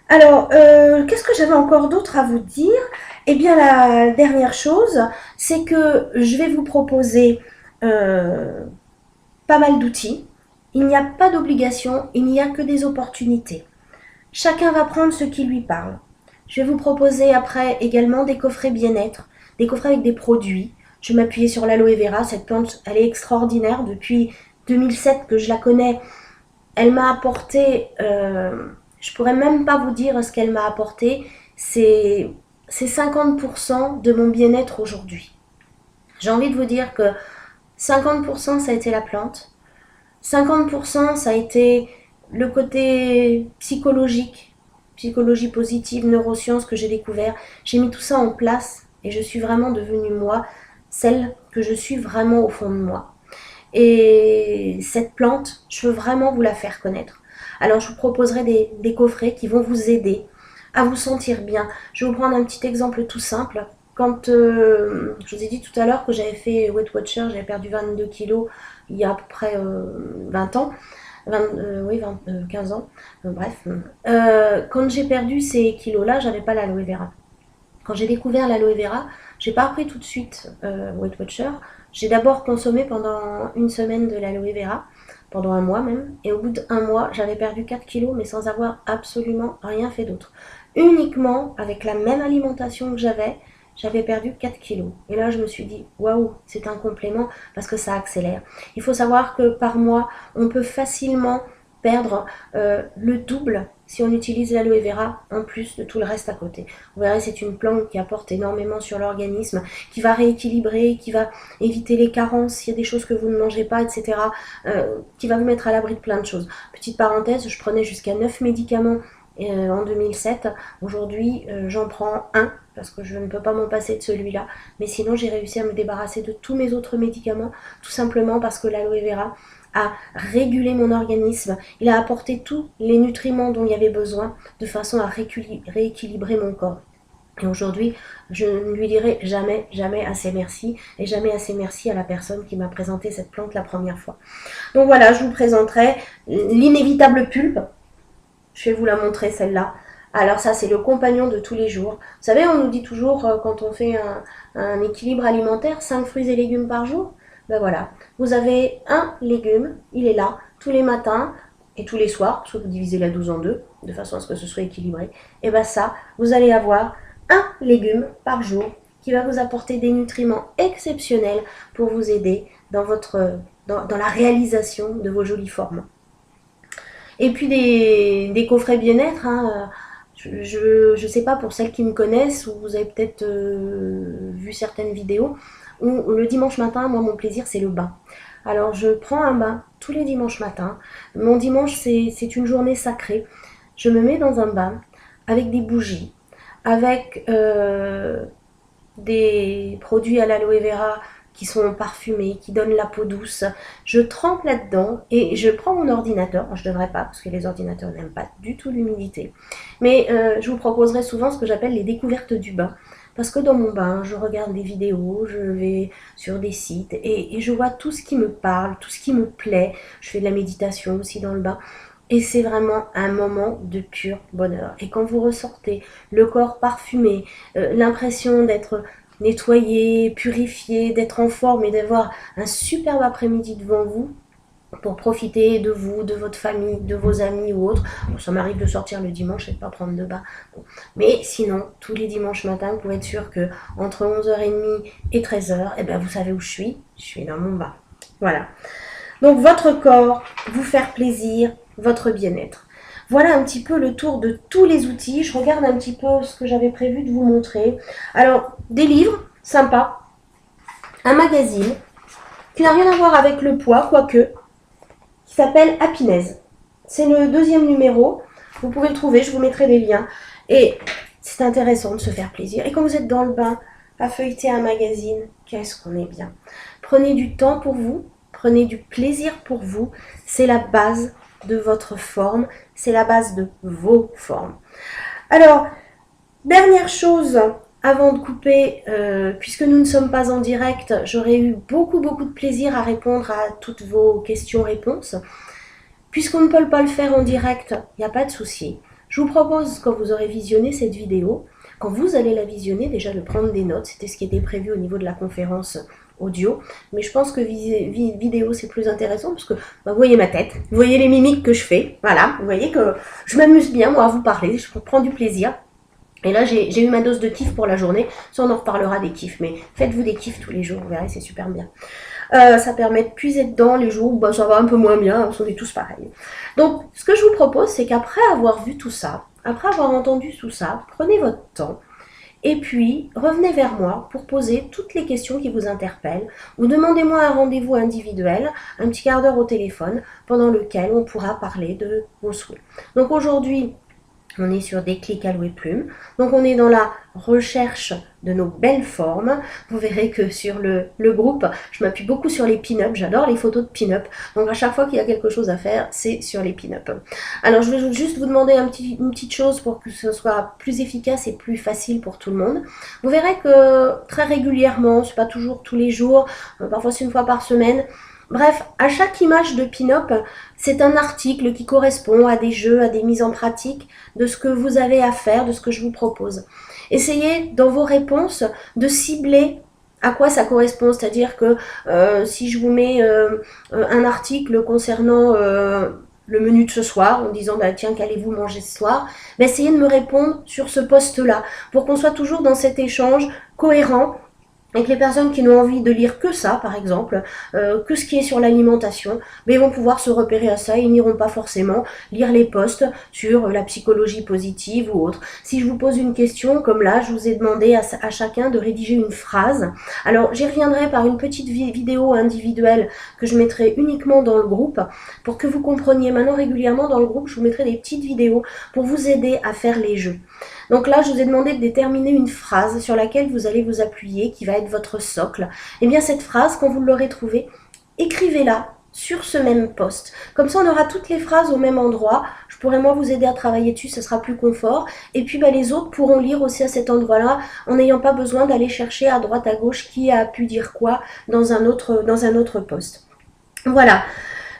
S1: Alors, qu'est-ce que j'avais encore d'autre à vous dire? Eh bien, la dernière chose, c'est que je vais vous proposer pas mal d'outils. Il n'y a pas d'obligation, il n'y a que des opportunités. Chacun va prendre ce qui lui parle. Je vais vous proposer après également des coffrets bien-être, des coffrets avec des produits. Je vais m'appuyer sur l'aloe vera, cette plante, elle est extraordinaire. Depuis 2007 que je la connais, elle m'a apporté, je pourrais même pas vous dire ce qu'elle m'a apporté, c'est 50% de mon bien-être aujourd'hui. J'ai envie de vous dire que 50% ça a été la plante, 50% ça a été le côté psychologique, psychologie positive, neurosciences que j'ai découvert. J'ai mis tout ça en place et je suis vraiment devenue moi, celle que je suis vraiment au fond de moi. Et cette plante, je veux vraiment vous la faire connaître. Alors je vous proposerai des coffrets qui vont vous aider à vous sentir bien. Je vais vous prendre un petit exemple tout simple. Quand je vous ai dit tout à l'heure que j'avais fait Weight Watcher, j'avais perdu 22 kilos il y a à peu près 20 ans. 15 ans, bref. Quand j'ai perdu ces kilos-là, j'avais pas l'aloe vera. Quand j'ai découvert l'aloe vera, j'ai pas repris tout de suite Weight Watcher. J'ai d'abord consommé pendant une semaine de l'aloe vera, pendant un mois même. Et au bout d'un mois, j'avais perdu 4 kilos, mais sans avoir absolument rien fait d'autre. Uniquement avec la même alimentation que j'avais perdu 4 kilos. Et là, je me suis dit, waouh, c'est un complément parce que ça accélère. Il faut savoir que par mois, on peut facilement perdre le double si on utilise l'aloe vera en plus de tout le reste à côté. Vous verrez, c'est une plante qui apporte énormément sur l'organisme, qui va rééquilibrer, qui va éviter les carences, s'il y a des choses que vous ne mangez pas, etc. Qui va vous mettre à l'abri de plein de choses. Petite parenthèse, je prenais jusqu'à 9 médicaments en 2007. Aujourd'hui, j'en prends un parce que je ne peux pas m'en passer de celui-là. Mais sinon, j'ai réussi à me débarrasser de tous mes autres médicaments, tout simplement parce que l'aloe vera a régulé mon organisme. Il a apporté tous les nutriments dont il y avait besoin de façon à rééquilibrer mon corps. Et aujourd'hui, je ne lui dirai jamais, jamais assez merci, et jamais assez merci à la personne qui m'a présenté cette plante la première fois. Donc voilà, je vous présenterai l'inévitable pulpe. Je vais vous la montrer, celle-là. Alors ça, c'est le compagnon de tous les jours. Vous savez, on nous dit toujours, quand on fait un équilibre alimentaire, 5 fruits et légumes par jour. Ben voilà, vous avez un légume, il est là, tous les matins et tous les soirs, parce que vous divisez la dose en deux, de façon à ce que ce soit équilibré. Et bien ça, vous allez avoir un légume par jour qui va vous apporter des nutriments exceptionnels pour vous aider dans la réalisation de vos jolies formes. Et puis des coffrets bien-être, hein, je ne sais pas pour celles qui me connaissent, ou vous avez peut-être vu certaines vidéos, où le dimanche matin, moi mon plaisir c'est le bain. Alors je prends un bain tous les dimanches matins. Mon dimanche c'est une journée sacrée. Je me mets dans un bain avec des bougies, avec des produits à l'aloe vera qui sont parfumés, qui donnent la peau douce. Je trempe là-dedans et je prends mon ordinateur. Je ne devrais pas parce que les ordinateurs n'aiment pas du tout l'humidité. Mais je vous proposerai souvent ce que j'appelle les découvertes du bain. Parce que dans mon bain, je regarde des vidéos, je vais sur des sites et je vois tout ce qui me parle, tout ce qui me plaît. Je fais de la méditation aussi dans le bain. Et c'est vraiment un moment de pur bonheur. Et quand vous ressortez, le corps parfumé, l'impression d'être nettoyé, purifié, d'être en forme et d'avoir un superbe après-midi devant vous, pour profiter de vous, de votre famille, de vos amis ou autres. Bon, ça m'arrive de sortir le dimanche et de ne pas prendre de bain. Bon. Mais sinon, tous les dimanches matins, vous pouvez être sûr que entre 11h30 et 13h, eh ben, vous savez où je suis dans mon bain. Voilà. Donc votre corps, vous faire plaisir, votre bien-être. Voilà un petit peu le tour de tous les outils. Je regarde un petit peu ce que j'avais prévu de vous montrer. Alors, des livres, sympa. Un magazine, qui n'a rien à voir avec le poids, quoique, qui s'appelle Happiness. C'est le 2e numéro. Vous pouvez le trouver, je vous mettrai les liens. Et c'est intéressant de se faire plaisir. Et quand vous êtes dans le bain, à feuilleter un magazine, qu'est-ce qu'on est bien. Prenez du temps pour vous, prenez du plaisir pour vous. C'est la base de votre forme, c'est la base de vos formes. Alors, dernière chose, avant de couper, puisque nous ne sommes pas en direct, j'aurais eu beaucoup de plaisir à répondre à toutes vos questions-réponses. Puisqu'on ne peut pas le faire en direct, il n'y a pas de souci. Je vous propose, quand vous aurez visionné cette vidéo, quand vous allez la visionner, déjà de prendre des notes. C'était ce qui était prévu au niveau de la conférence audio, mais je pense que vidéo c'est plus intéressant parce que bah, vous voyez ma tête, vous voyez les mimiques que je fais, voilà, vous voyez que je m'amuse bien moi à vous parler, je prends du plaisir. Et là j'ai eu ma dose de kiff pour la journée, ça on en reparlera des kiffs, mais faites-vous des kiffs tous les jours, vous verrez, c'est super bien. Ça permet de puiser dedans les jours où bah, ça va un peu moins bien, on est tous pareils. Donc ce que je vous propose, c'est qu'après avoir vu tout ça, après avoir entendu tout ça, prenez votre temps. Et puis, revenez vers moi pour poser toutes les questions qui vous interpellent ou demandez-moi un rendez-vous individuel, un petit quart d'heure au téléphone, pendant lequel on pourra parler de vos souhaits. Donc aujourd'hui, on est sur Déclic Aloe Plume. Donc on est dans la recherche de nos belles formes. Vous verrez que sur le groupe, je m'appuie beaucoup sur les pin-up. J'adore les photos de pin-up. Donc à chaque fois qu'il y a quelque chose à faire, c'est sur les pin-up. Alors je vais juste vous demander une petite chose pour que ce soit plus efficace et plus facile pour tout le monde. Vous verrez que très régulièrement, c'est pas toujours tous les jours, parfois c'est une fois par semaine. Bref, à chaque image de pin-up, c'est un article qui correspond à des jeux, à des mises en pratique de ce que vous avez à faire, de ce que je vous propose. Essayez dans vos réponses de cibler à quoi ça correspond, c'est-à-dire que si je vous mets un article concernant le menu de ce soir, en disant bah, tiens qu'allez-vous manger ce soir, bah, essayez de me répondre sur ce post-là pour qu'on soit toujours dans cet échange cohérent Et que les personnes qui n'ont envie de lire que ça, par exemple, que ce qui est sur l'alimentation, mais ils vont pouvoir se repérer à ça, ils n'iront pas forcément lire les posts sur la psychologie positive ou autre. Si je vous pose une question, comme là, je vous ai demandé à chacun de rédiger une phrase. Alors, j'y reviendrai par une petite vidéo individuelle que je mettrai uniquement dans le groupe, pour que vous compreniez. Maintenant, régulièrement dans le groupe, je vous mettrai des petites vidéos pour vous aider à faire les jeux. Donc là, je vous ai demandé de déterminer une phrase sur laquelle vous allez vous appuyer, qui va être votre socle. Et bien cette phrase, quand vous l'aurez trouvée, écrivez-la sur ce même post. Comme ça, on aura toutes les phrases au même endroit. Je pourrai moi vous aider à travailler dessus, ce sera plus confort. Et puis les autres pourront lire aussi à cet endroit-là, en n'ayant pas besoin d'aller chercher à droite à gauche qui a pu dire quoi dans un autre post. Voilà.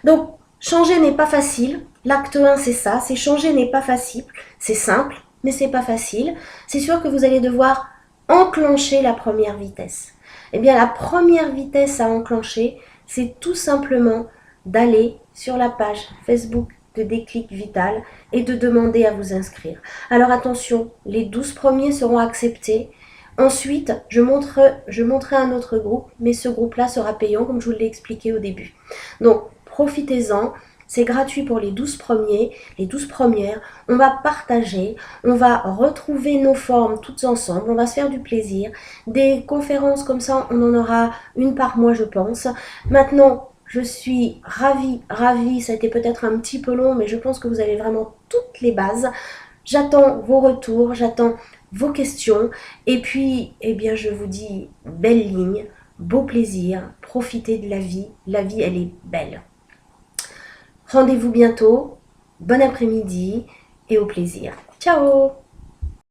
S1: Donc, changer n'est pas facile. L'acte 1, c'est ça. C'est changer n'est pas facile. C'est simple, mais c'est pas facile. C'est sûr que vous allez devoir enclencher la première vitesse. Eh bien, la première vitesse à enclencher, c'est tout simplement d'aller sur la page Facebook de Déclic Vital et de demander à vous inscrire. Alors attention, les 12 premiers seront acceptés. Ensuite, je montrerai un autre groupe, mais ce groupe-là sera payant, comme je vous l'ai expliqué au début. Donc, profitez-en. C'est gratuit pour les 12 premiers, les 12 premières. On va partager, on va retrouver nos formes toutes ensemble, on va se faire du plaisir. Des conférences comme ça, on en aura une par mois, je pense. Maintenant, je suis ravie, ça a été peut-être un petit peu long, mais je pense que vous avez vraiment toutes les bases. J'attends vos retours, j'attends vos questions. Et puis, eh bien, je vous dis belle ligne, beau plaisir, profitez de la vie. La vie, elle est belle. Rendez-vous bientôt, bon après-midi et au plaisir. Ciao!